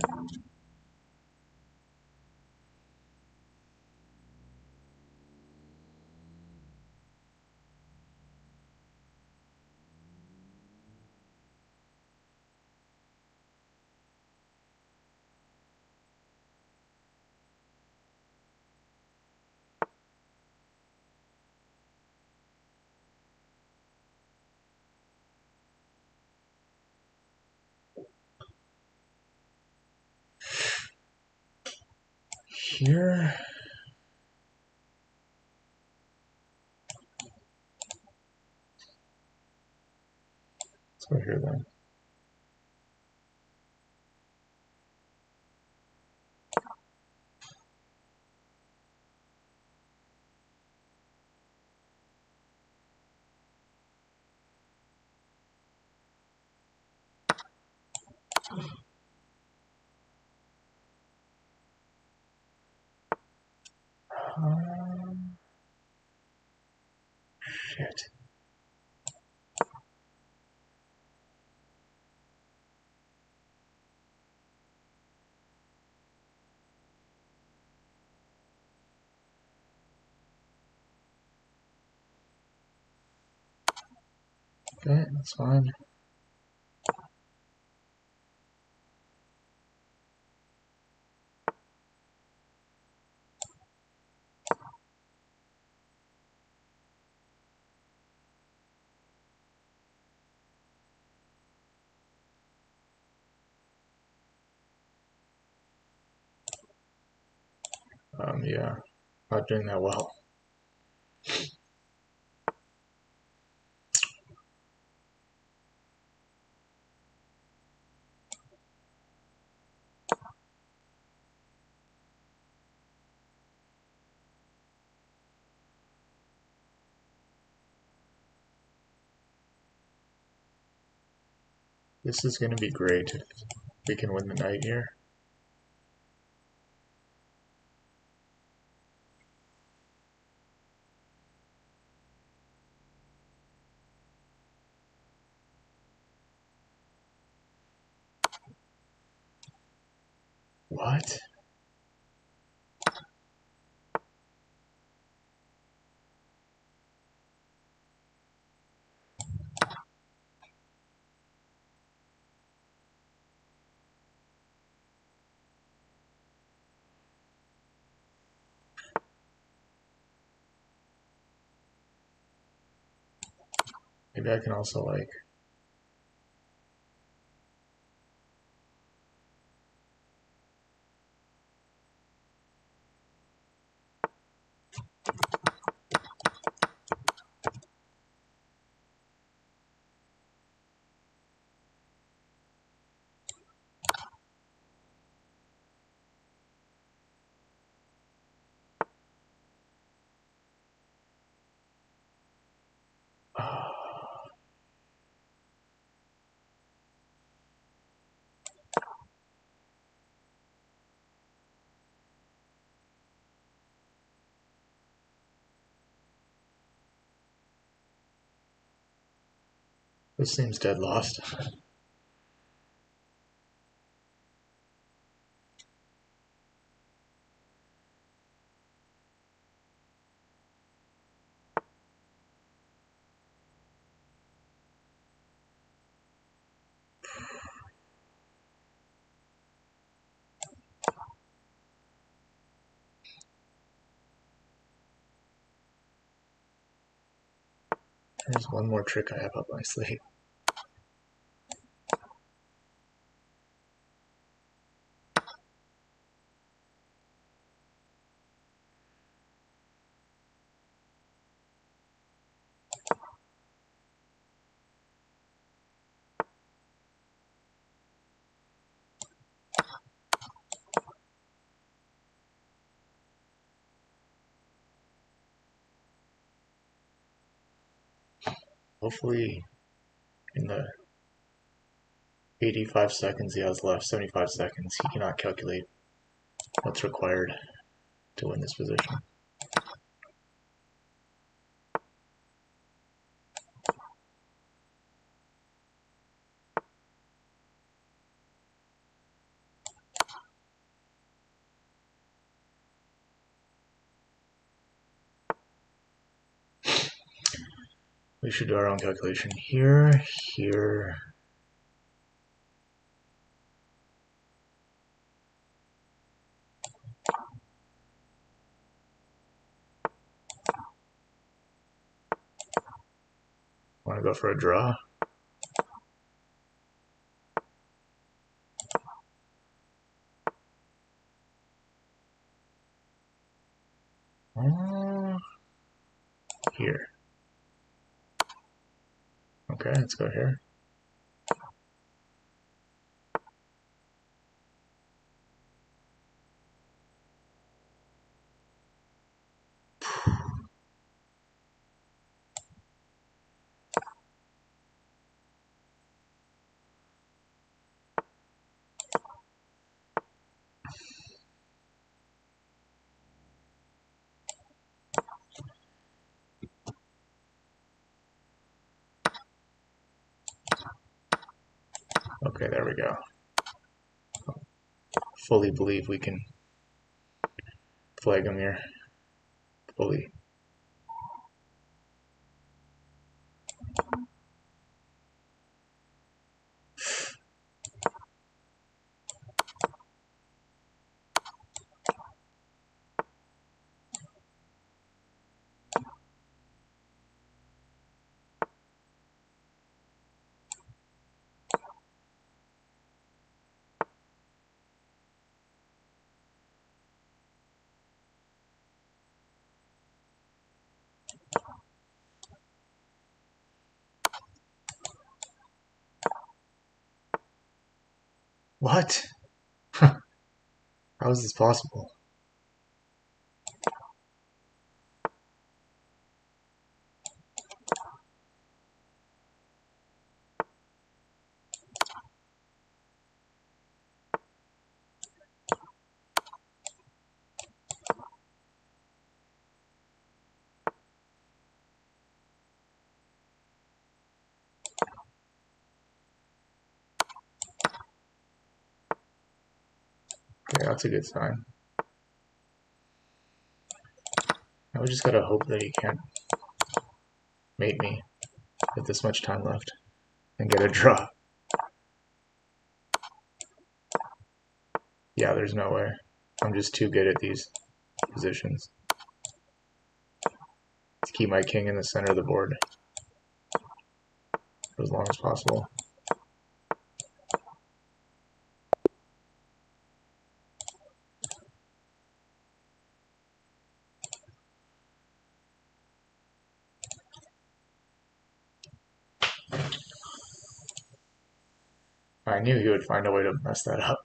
Here? Let's go here then. Shit. Okay, that's fine. Yeah, not doing that well. This is going to be great if we can win the night here. What? Maybe I can also like... This seems dead lost. There's one more trick I have up my sleeve. Hopefully in the 85 seconds he has left, 75 seconds, he cannot calculate what's required to win this position. We should do our own calculation here, here. Want to go for a draw? Here. Okay, let's go here. Okay, there we go. Fully believe we can flag him here. Fully. What? How is this possible? Okay, that's a good sign. Now we just gotta hope that he can't mate me with this much time left and get a draw. Yeah, there's no way. I'm just too good at these positions to keep my king in the center of the board for as long as possible. I knew he would find a way to mess that up.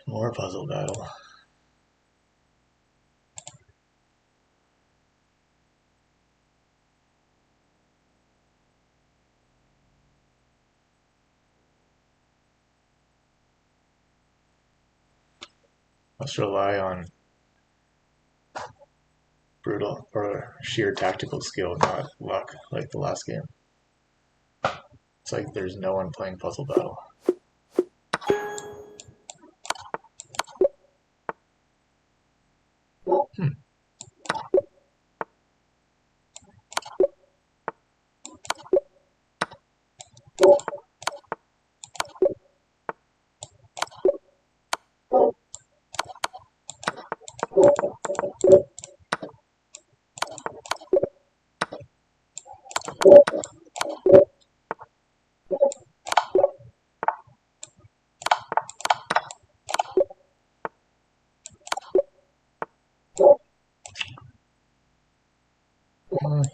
More puzzle battle. Let's rely on brutal or sheer tactical skill, not luck, like the last game. It's like there's no one playing puzzle battle.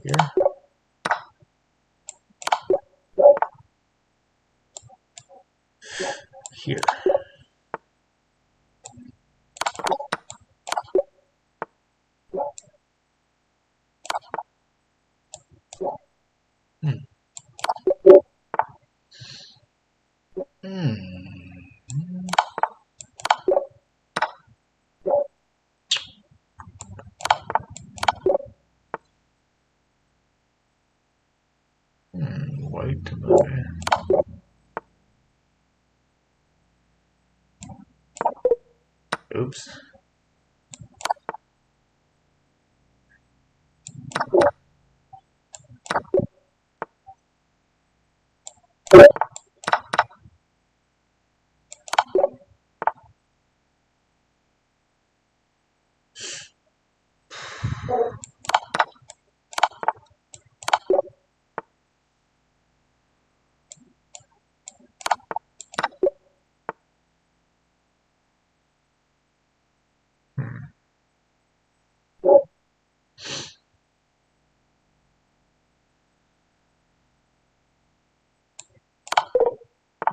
Here. Here. White to move. Oops.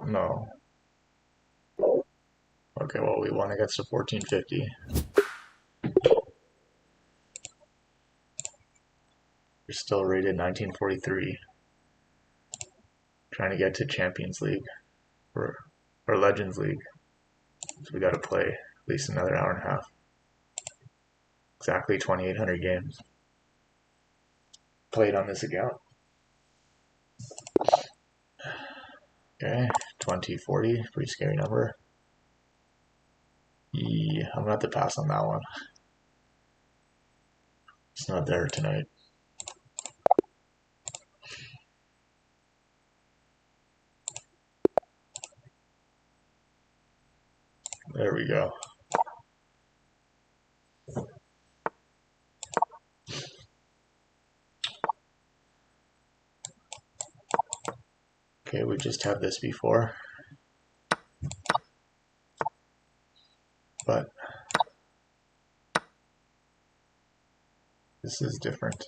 No. Okay, well, we won against a 1450. We're still rated 1943. Trying to get to Champions League or Legends League. So we got to play at least another hour and a half. Exactly 2,800 games played on this account. Okay, 2040, pretty scary number. Yeah, I'm gonna have to pass on that one. It's not there tonight. There we go. Okay, we just had this before. But this is different.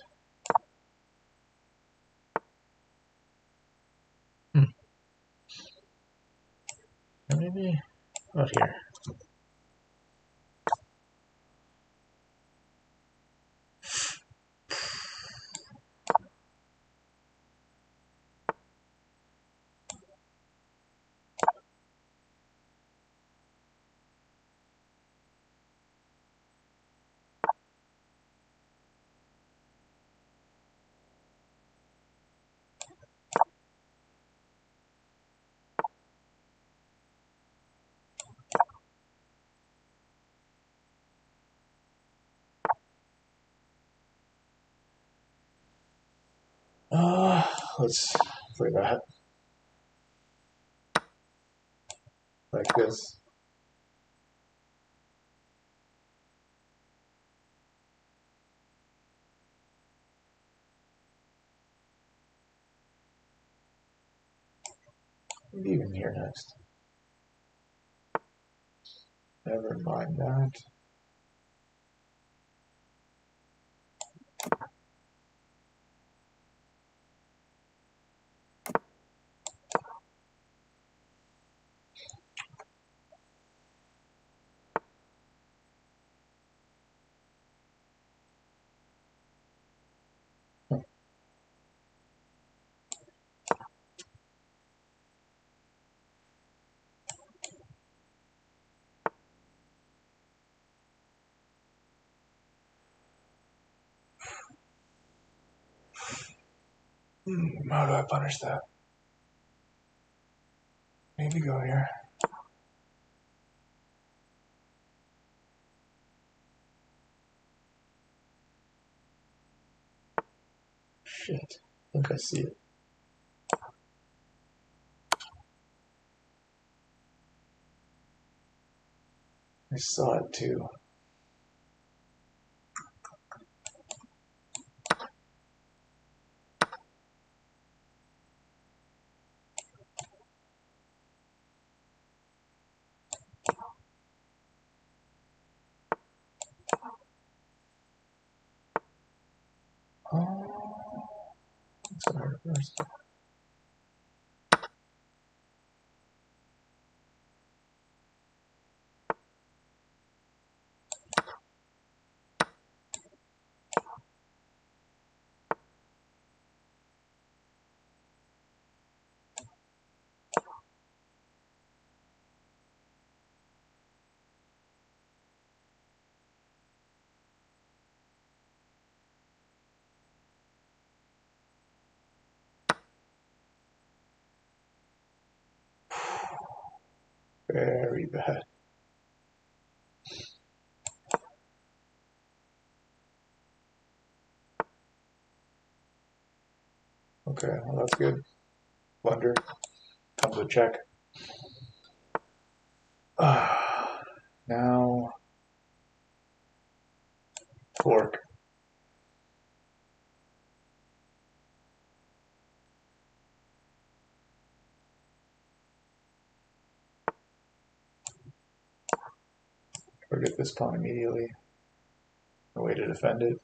Maybe out here. Let's play that like this. Maybe even here next. Never mind that. How do I punish that? Maybe go here. Shit, I think I see it. I saw it too. Oh, that's what I reversed. Very bad. Okay, well that's good. Blunder. Comes with check. Now, fork. Forget this pawn immediately. No way to defend it.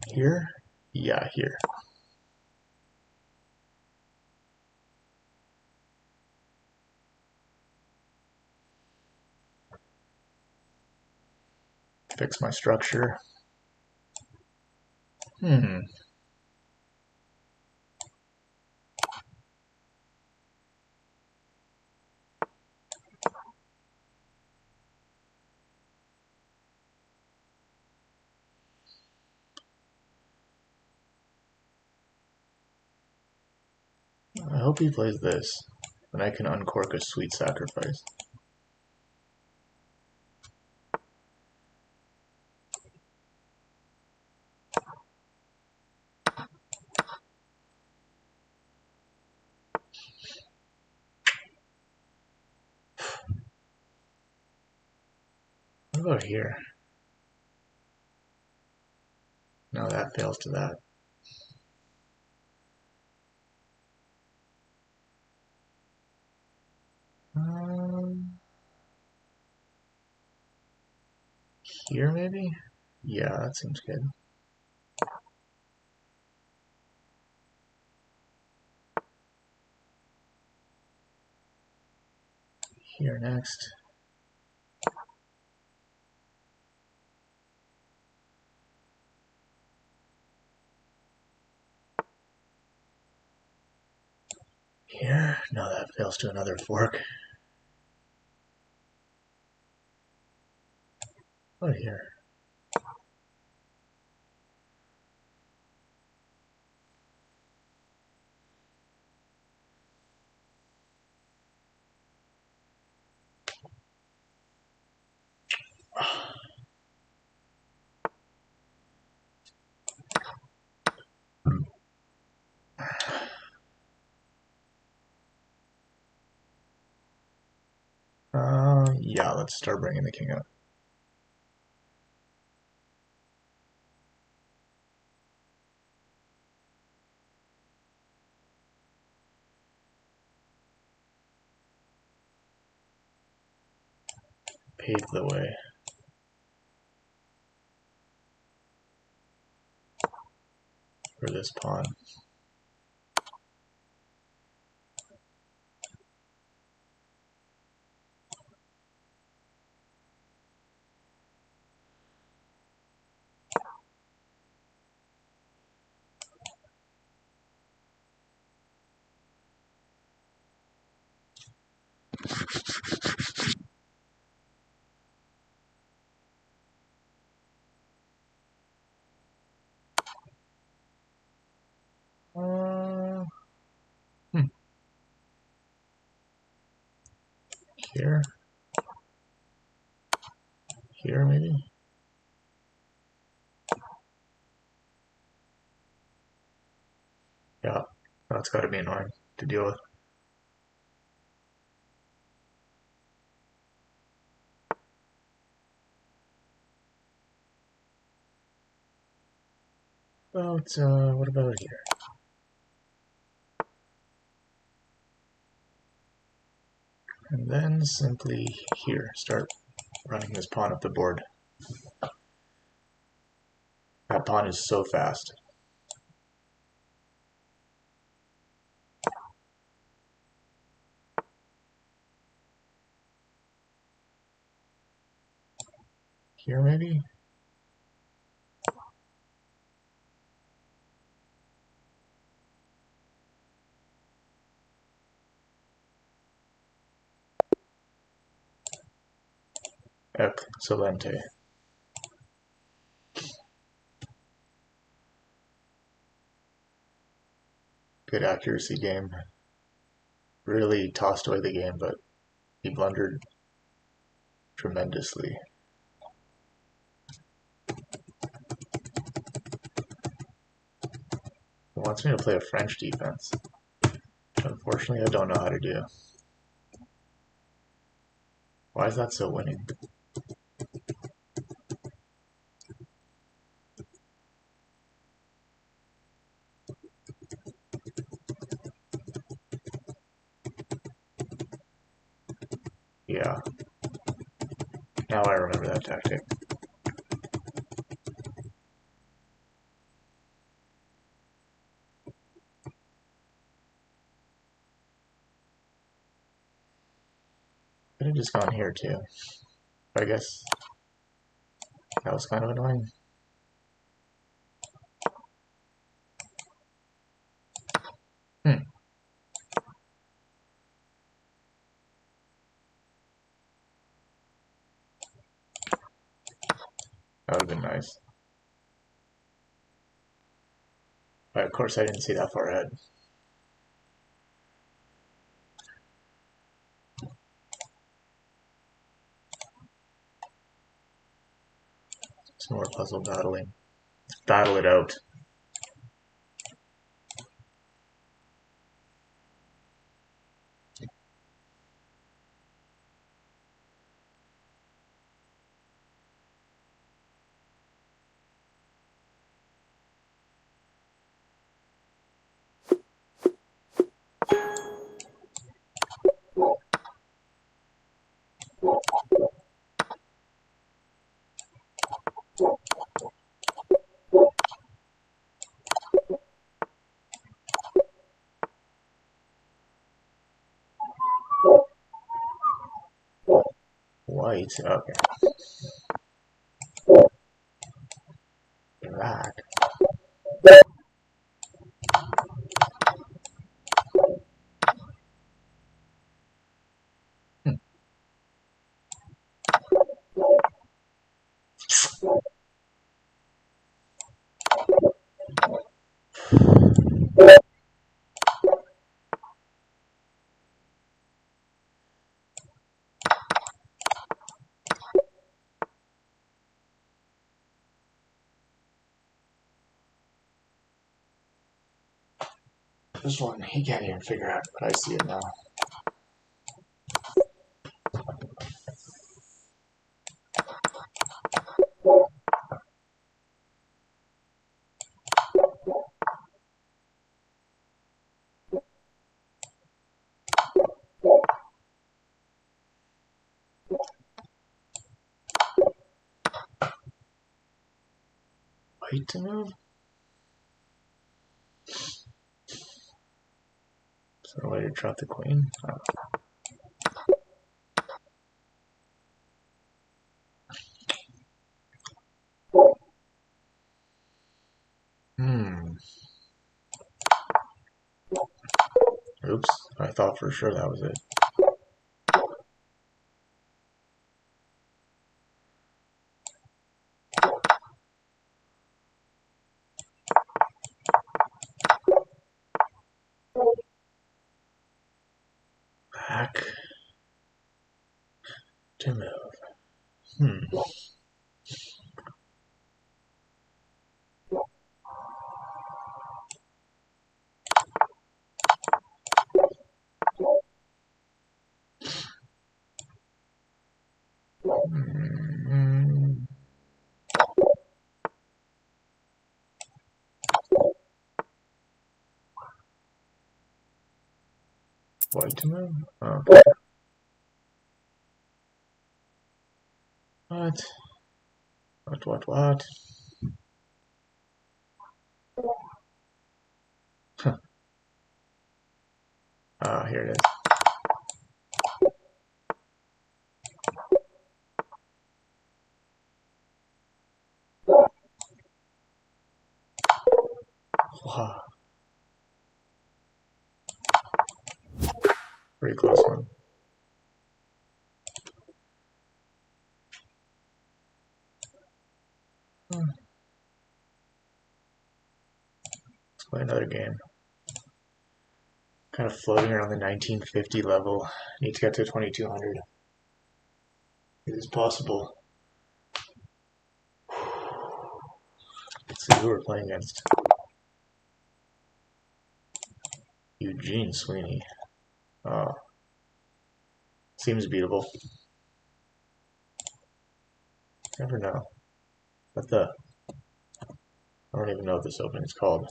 Here? Yeah, here. fix my structure. I hope he plays this, then I can uncork a sweet sacrifice. What about here? No, that fails to that. Here maybe? Yeah, that seems good. Here next. Here? No, that fails to another fork. What here? Yeah, let's start bringing the king up. Pave the way. For this pawn. Here? Here maybe? Yeah, that's gotta be annoying to deal with. What about here? And then simply here, start running this pawn up the board. That pawn is so fast. Here maybe? Excelente. Good accuracy game. Really tossed away the game, but he blundered tremendously. He wants me to play a French defense, which unfortunately I don't know how to do. Why is that so winning? Yeah. Now I remember that tactic. Could have just gone here too. But I guess That was kind of annoying. Hmm. That would have been nice. But of course I didn't see that far ahead. Some more puzzle battling. Battle it out. White. Okay. Black. Hmm. This one, he can't even figure out, but I see it now. White to move? Is there a way to trap the queen? Hmm. Oops. I thought for sure that was it. Back to move. Hmm. Hmm. White to move? Okay. What? What? Huh. Here it is. Wow. Pretty close one. Let's play another game. Kind of floating around the 1950 level. Need to get to 2200. It is possible. Let's see who we're playing against. Eugene Sweeney. Oh. Seems beatable. Never know. What the? I don't even know what this opening is called.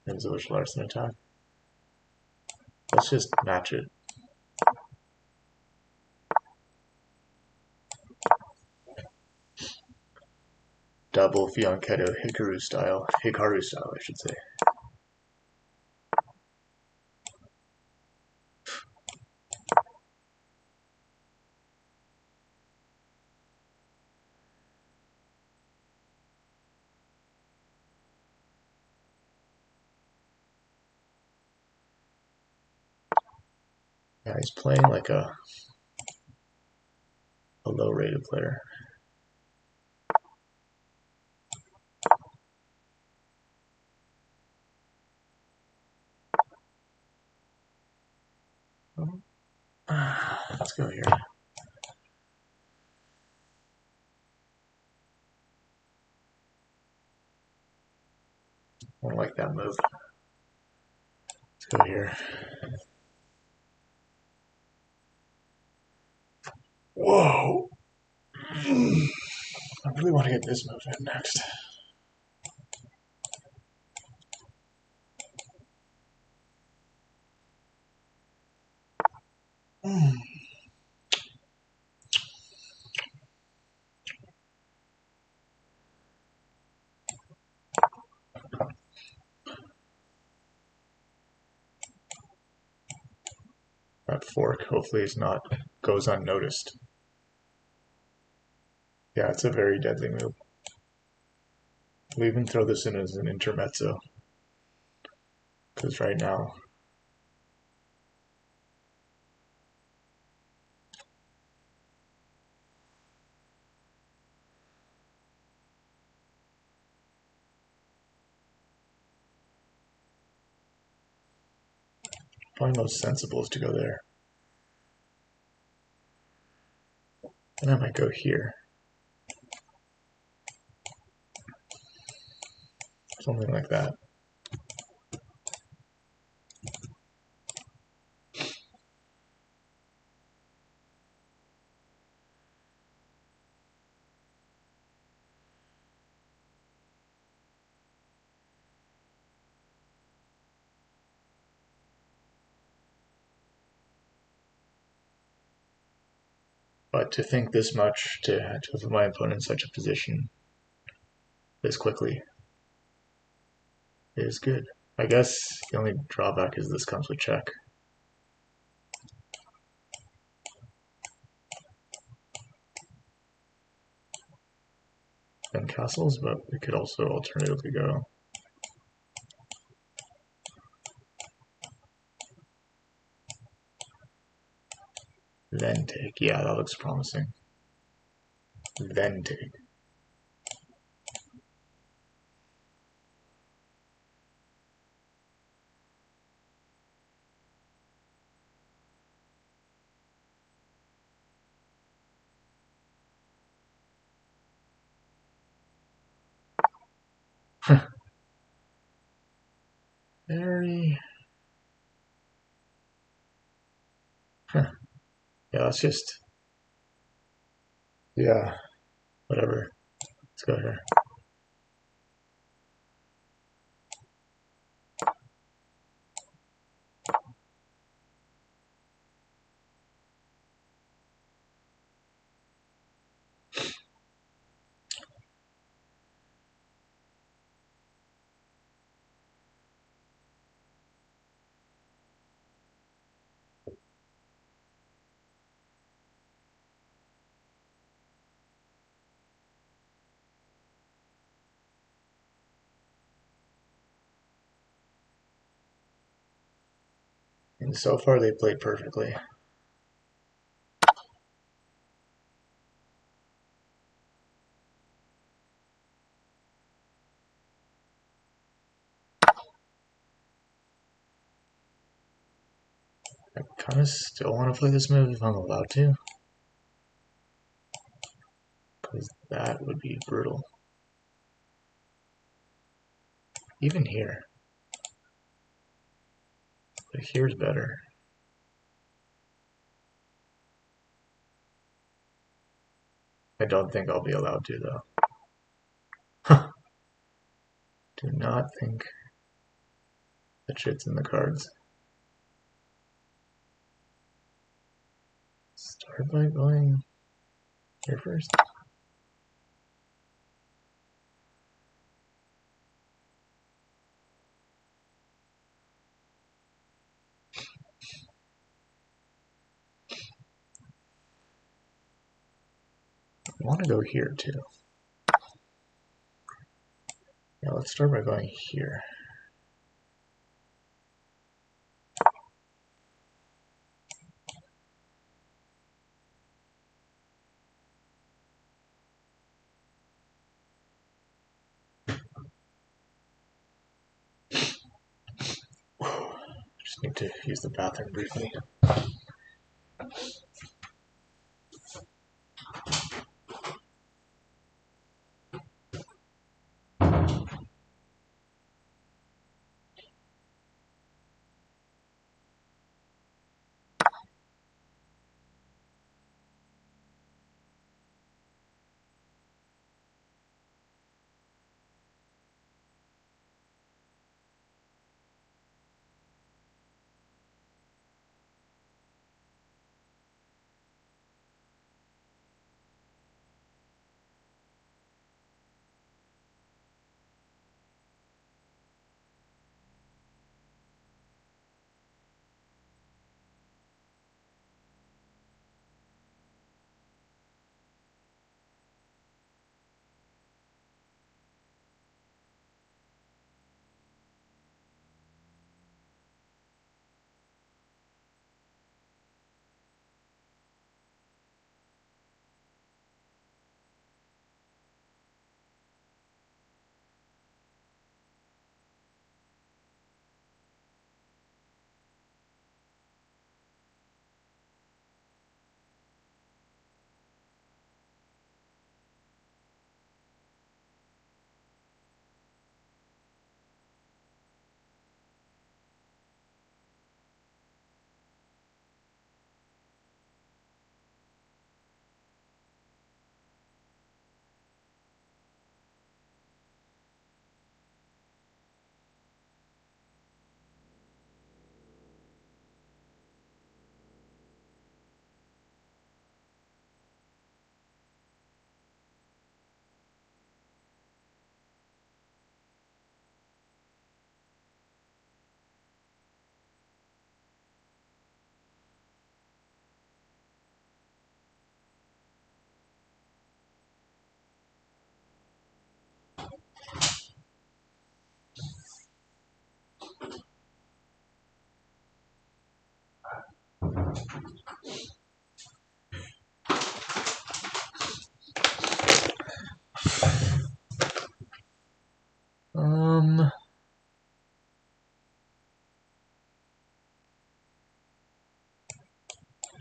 Inzilish Larson attack. Let's just match it. Double Fianchetto Hikaru style. Hikaru style, I should say. Yeah, he's playing like a low-rated player. Let's go here. I don't like that move. Let's go here. Whoa! I really want to get this move in next. That fork hopefully is not goes unnoticed. Yeah, it's a very deadly move. We'll even throw this in as an intermezzo. Because right now, probably most sensible is to go there. And I might go here. Something like that. But to think this much, to put my opponent in such a position this quickly is good. I guess the only drawback is this comes with check. And castles, but we could also alternatively go then take. Yeah, that looks promising. Then take. Very. Yeah, it's just. Yeah, whatever. Let's go here. And so far they played perfectly. I kind of still want to play this move if I'm allowed to. Because that would be brutal. Even here. But here's better. I don't think I'll be allowed to, though. Do not think that shit's in the cards. Start by going here first. I want to go here too. Yeah, let's start by going here. Need to use the bathroom briefly.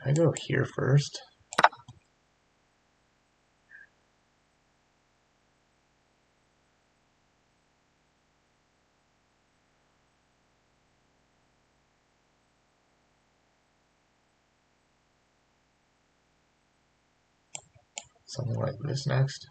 I go here first. Something like this next.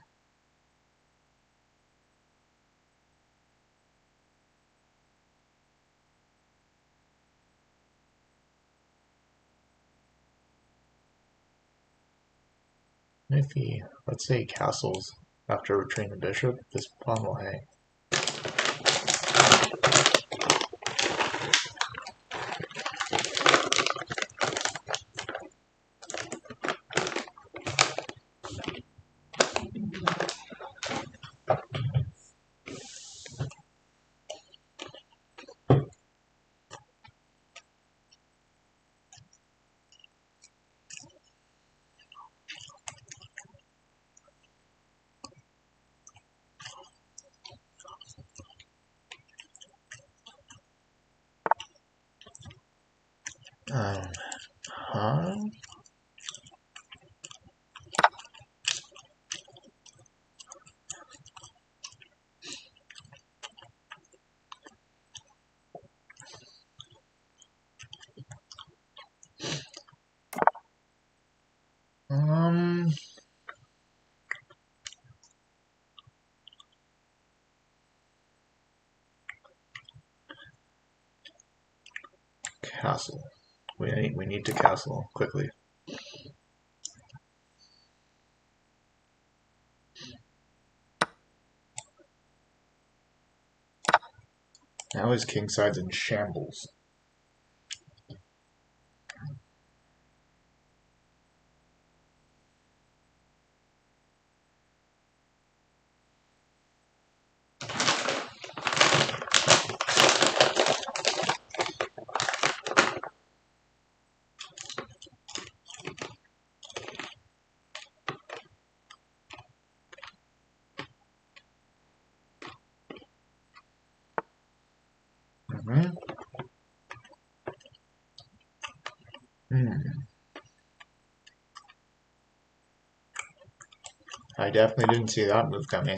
If he, let's say, castles after retreating the bishop, this pawn will hang. Huh? Castle. We need to castle quickly. Now his kingside's in shambles. I definitely didn't see that move coming.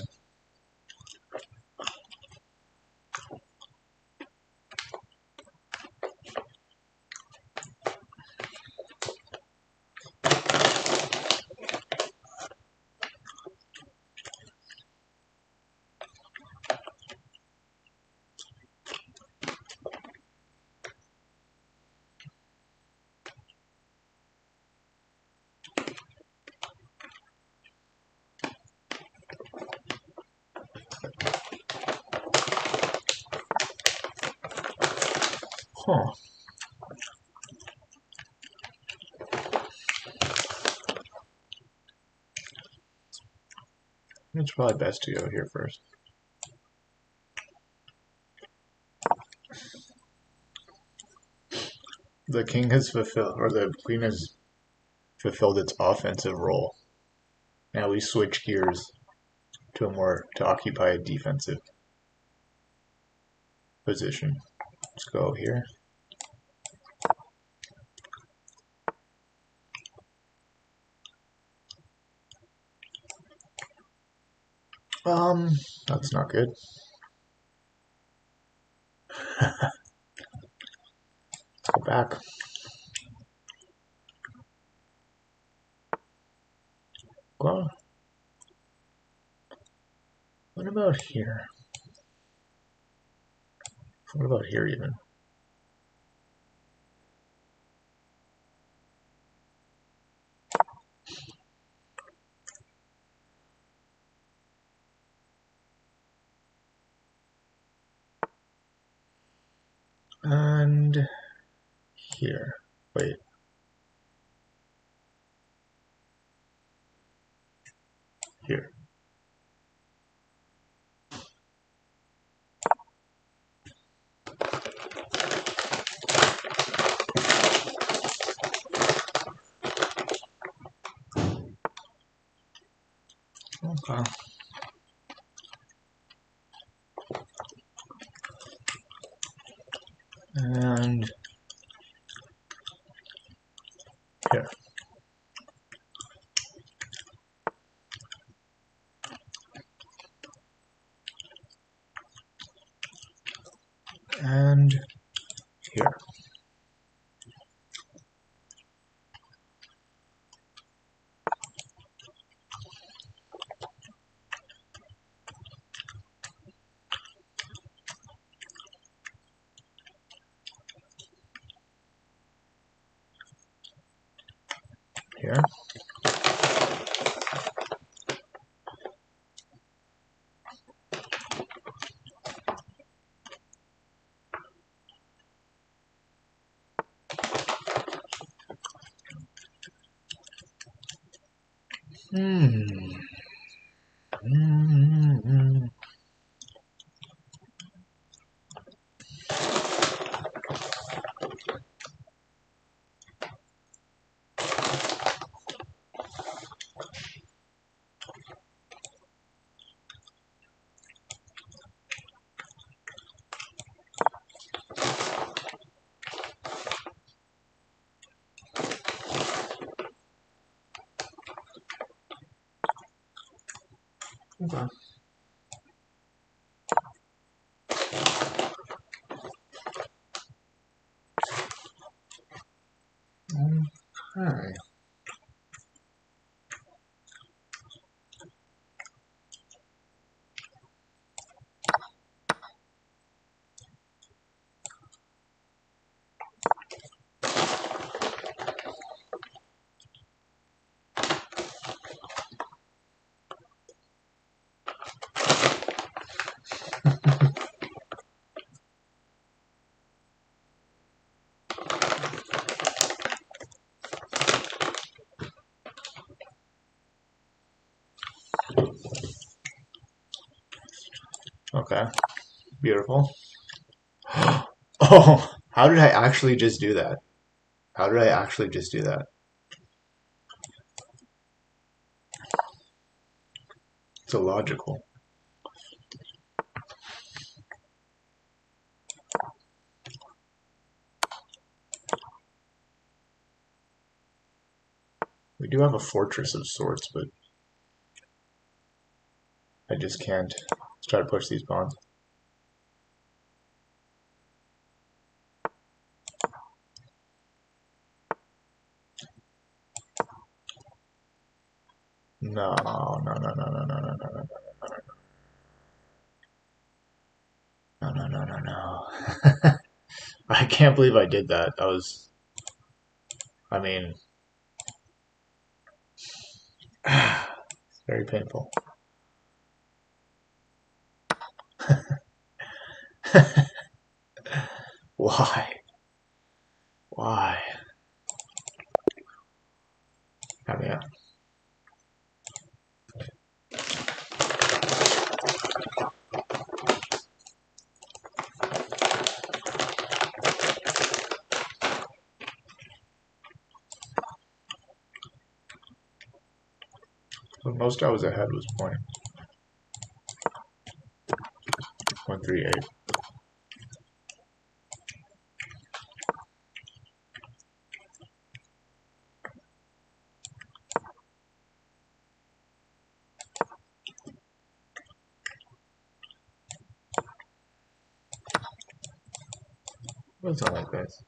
Huh. It's probably best to go here first. The king has fulfilled, or the queen has fulfilled its offensive role. Now we switch gears to occupy a defensive position. Let's go here. That's not good. Go back. Go on. What about here? What about here even? And here. Wait. Here. Okay. And here. And here. Here. Hmm. Mm-hmm. Okay. Okay. Okay. Beautiful. Oh, how did I actually just do that? How did I actually just do that? It's illogical. We do have a fortress of sorts, but I just can't. Let's try to push these pawns. No, no, no, no, no, no, no, no, no, no, no, no, no, no, no. I can't believe I did that. That was, I mean, very painful. Why? Why? I mean, the most I was ahead was 0.38. What's all like this?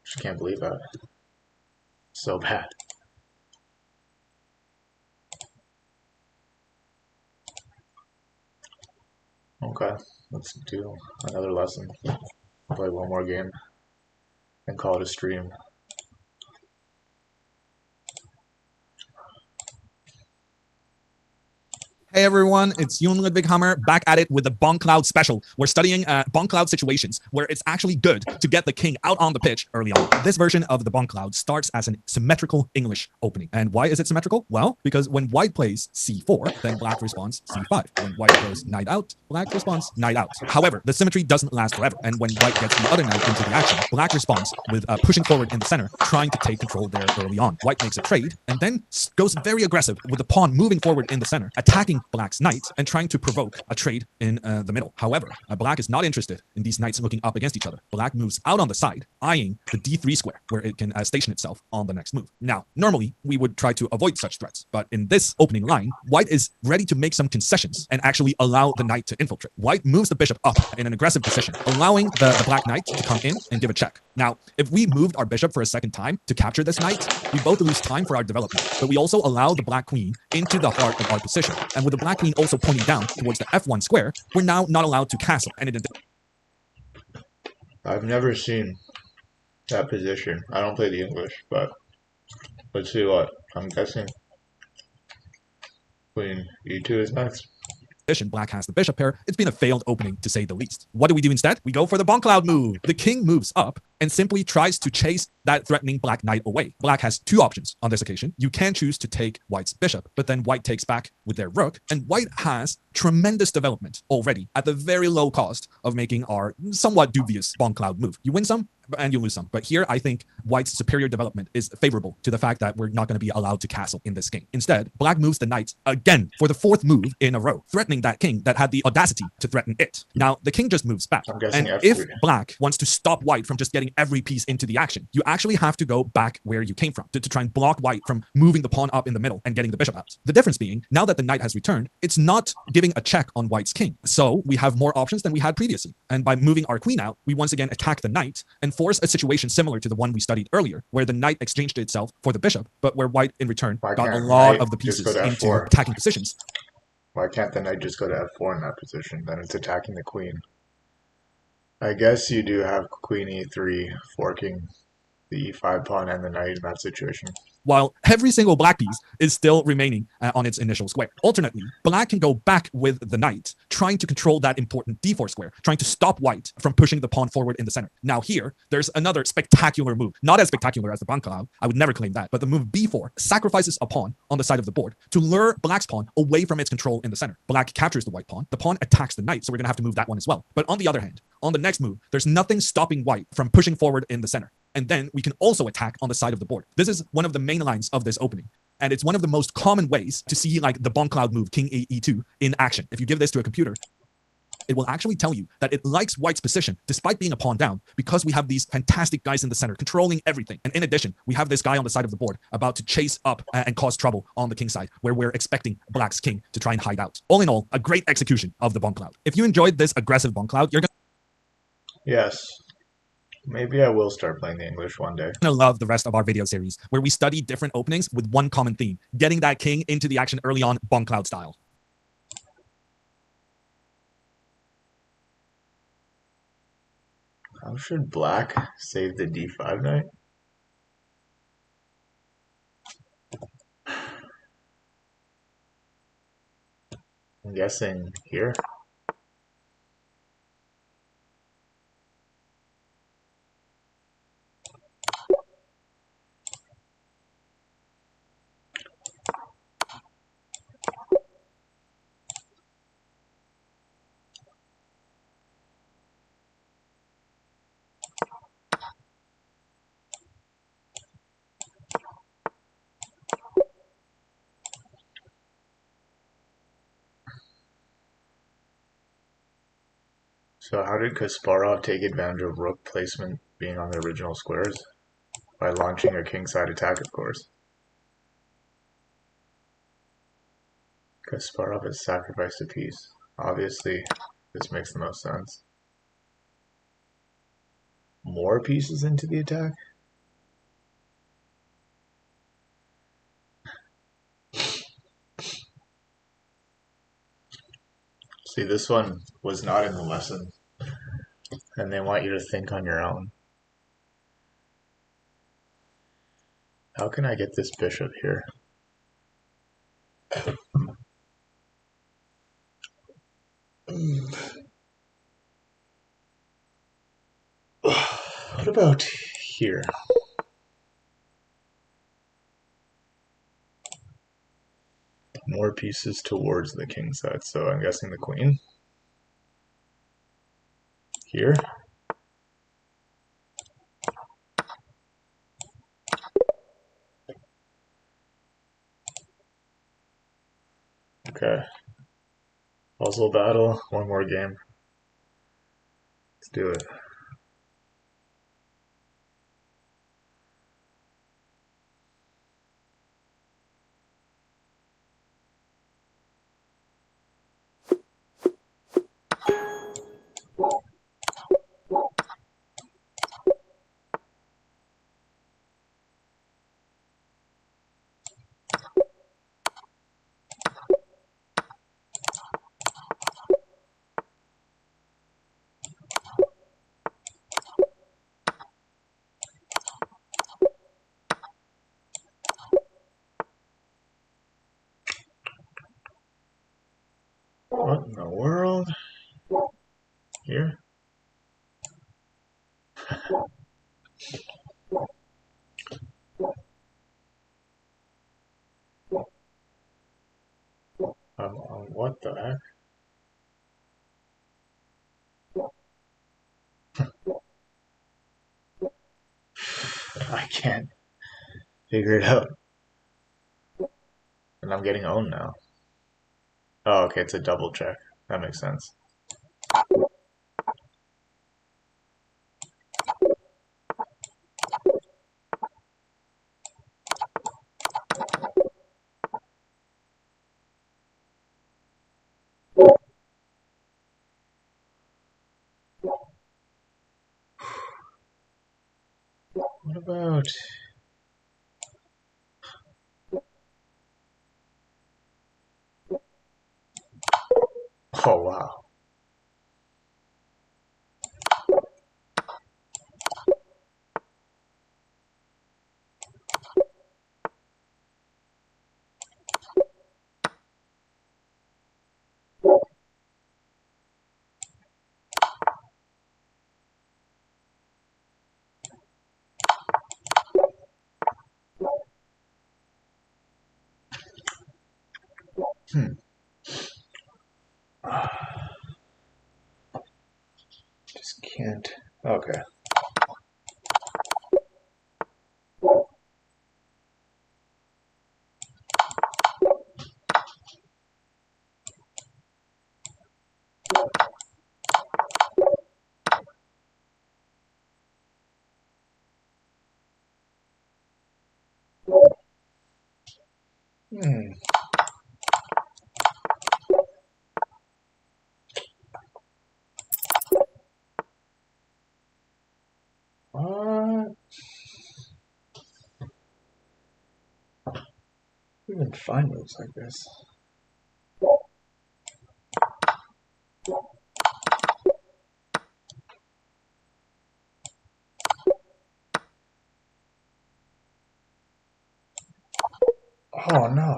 Just can't believe that. So bad. Okay, let's do another lesson. Play one more game and call it a stream. Hey everyone, it's Jon Ludwighammer back at it with the Bonk Cloud special. We're studying Bonk Cloud situations where it's actually good to get the king out on the pitch early on. This version of the Bonk Cloud starts as an symmetrical English opening. And why is it symmetrical? Well, because when white plays c4, then black responds c5. When white goes knight out, black responds knight out. However, the symmetry doesn't last forever. And when white gets the other knight into the action, black responds with pushing forward in the center, trying to take control there early on. White makes a trade and then goes very aggressive with the pawn moving forward in the center, attacking black's knight and trying to provoke a trade in the middle. However, black is not interested in these knights looking up against each other. Black moves out on the side, eyeing the d3 square, where it can station itself on the next move. Now, normally, we would try to avoid such threats, but in this opening line, white is ready to make some concessions and actually allow the knight to infiltrate. White moves the bishop up in an aggressive position, allowing the black knight to come in and give a check. Now, if we moved our bishop for a second time to capture this knight, we both lose time for our development, but we also allow the black queen into the heart of our position. And with the black queen also pointing down towards the f1 square, we're now not allowed to castle. And I've never seen that position. I don't play the English, but let's see what. I'm guessing queen e2 is next. Black has the bishop pair. It's been a failed opening, to say the least. What do we do instead? We go for the Bonk Cloud move. The king moves up and simply tries to chase that threatening black knight away. Black has two options on this occasion. You can choose to take white's bishop, but then white takes back with their rook, and white has tremendous development already at the very low cost of making our somewhat dubious Bonk Cloud move. You win some, and you lose some. But here, I think white's superior development is favorable to the fact that we're not going to be allowed to castle in this game. Instead, black moves the knight again for the fourth move in a row, threatening that king that had the audacity to threaten it. Now, the king just moves back. And F3. if black wants to stop white from just getting every piece into the action, you actually have to go back where you came from to try and block white from moving the pawn up in the middle and getting the bishop out. The difference being, now that the knight has returned, it's not giving a check on white's king. So we have more options than we had previously. And by moving our queen out, we once again attack the knight and force a situation similar to the one we studied earlier, where the knight exchanged itself for the bishop, but where white in return got a lot of the pieces into attacking positions. Why can't the knight just go to f4 in that position? Then it's attacking the queen. I guess you do have queen e3 forking the e5 pawn and the knight in that situation. While every single black piece is still remaining on its initial square. Alternately, black can go back with the knight, trying to control that important d4 square, trying to stop white from pushing the pawn forward in the center. Now here, there's another spectacular move. Not as spectacular as the Bonk Cloud, I would never claim that, but the move b4 sacrifices a pawn on the side of the board to lure black's pawn away from its control in the center. Black captures the white pawn. The pawn attacks the knight, so we're going to have to move that one as well. But on the other hand, on the next move, there's nothing stopping white from pushing forward in the center. And then we can also attack on the side of the board. This is one of the main lines of this opening. And it's one of the most common ways to see like the Bonk Cloud move, king e2, in action. If you give this to a computer, it will actually tell you that it likes white's position despite being a pawn down because we have these fantastic guys in the center controlling everything. And in addition, we have this guy on the side of the board about to chase up and cause trouble on the king side where we're expecting black's king to try and hide out. All in all, a great execution of the Bongcloud. If you enjoyed this aggressive Bongcloud, you're going Yes. Maybe I will start playing the English one day. to love the rest of our video series where we study different openings with one common theme, getting that king into the action early on Bongcloud style. How should black save the d5 knight? I'm guessing here. So how did Kasparov take advantage of rook placement being on the original squares? By launching a kingside attack, of course. Kasparov has sacrificed a piece. Obviously, this makes the most sense. More pieces into the attack? See, this one was not in the lesson, and they want you to think on your own. How can I get this bishop here? What about here? More pieces towards the king side, so I'm guessing the queen. Here. Okay. Puzzle battle, one more game. Let's do it. What in the world? Here? What the heck? I can't figure it out. And I'm getting owned now. Oh, okay, it's a double check. That makes sense. What about... Oh, wow. Just can't... Okay. Hmm. What? Even find moves like this. Oh no.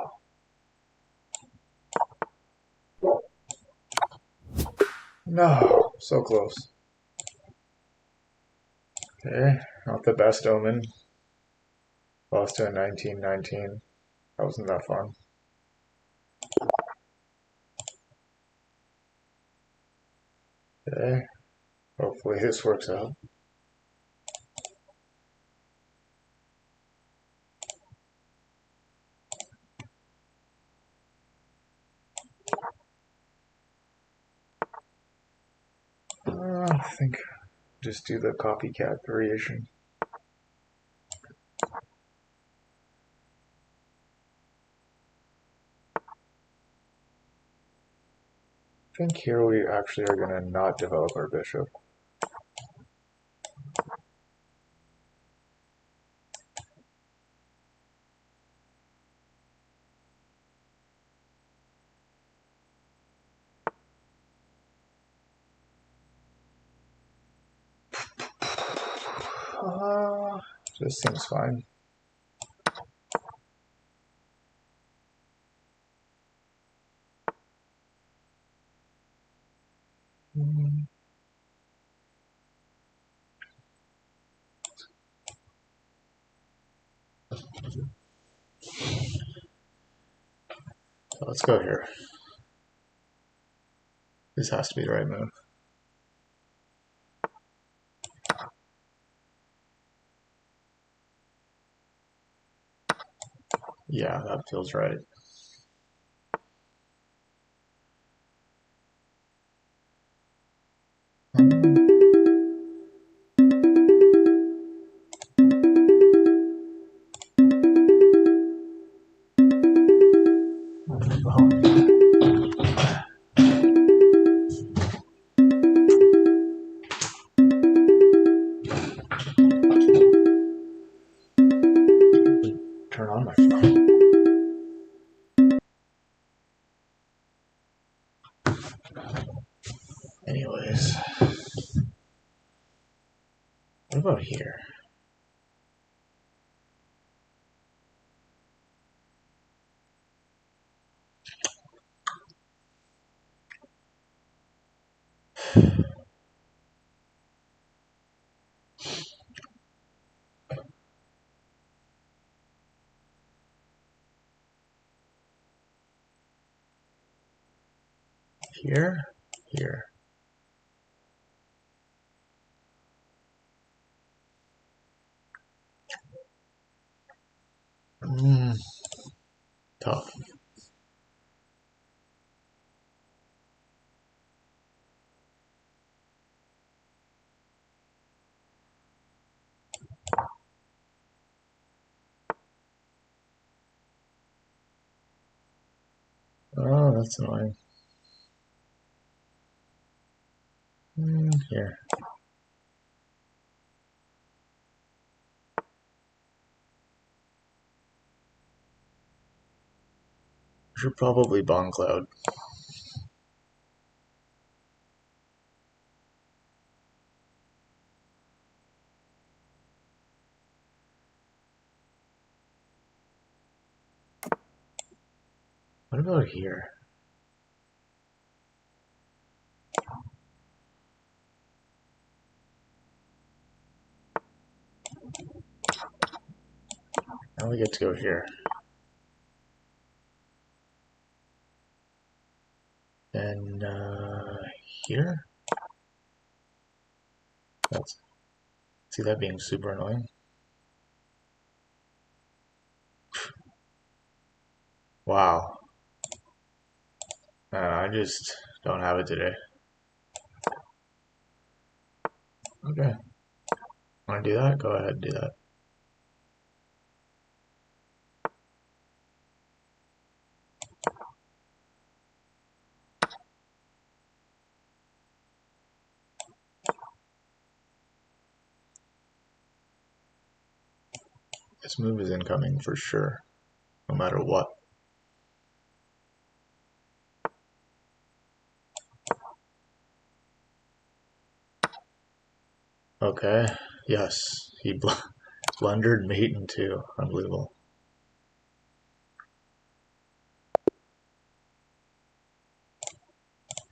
No, so close. Okay, not the best omen. Lost to a 1919. That wasn't that fun. Okay, hopefully this works out. I think just do the copycat variation. I think here we actually are going to not develop our bishop. This seems fine. So let's go here. This has to be the right move. Yeah, that feels right. Turn on my phone. Anyways, what about here? Here? Here. Tough. Oh, that's annoying. Here. We should probably Bong Cloud. What about here? Now we get to go here. Then here? Let's see that being super annoying. Wow. I just don't have it today. Okay. Want to do that? Go ahead and do that. This move is incoming for sure, no matter what. Okay, yes, he blundered mate in two. Unbelievable.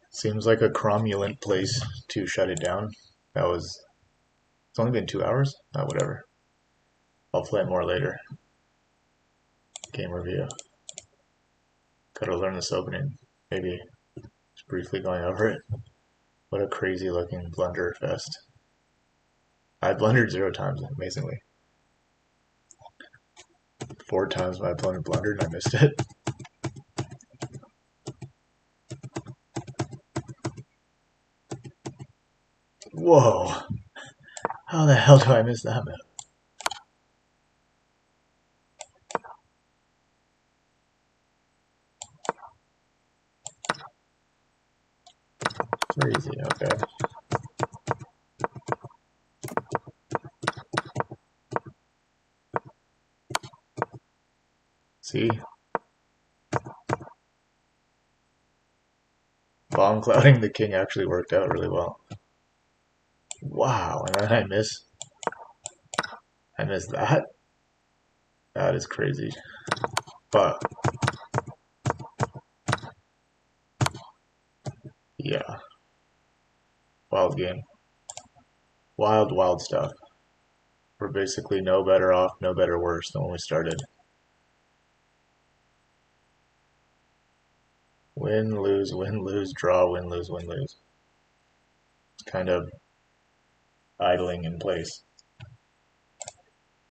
Seems like a cromulent place to shut it down. It's only been 2 hours? Oh, whatever. I'll play more later. Game review. Gotta learn this opening. Maybe just briefly going over it. What a crazy looking blunder fest. I blundered 0 times, amazingly. 4 times my opponent blundered and I missed it. Whoa! How the hell do I miss that move? Crazy, okay. See? Bomb clouding the king actually worked out really well. Wow, and then I miss that? That is crazy. But yeah. Wild game. Wild, wild stuff. We're basically no better off, no better worse than when we started. Win, lose, draw, win, lose, win, lose. It's kind of idling in place.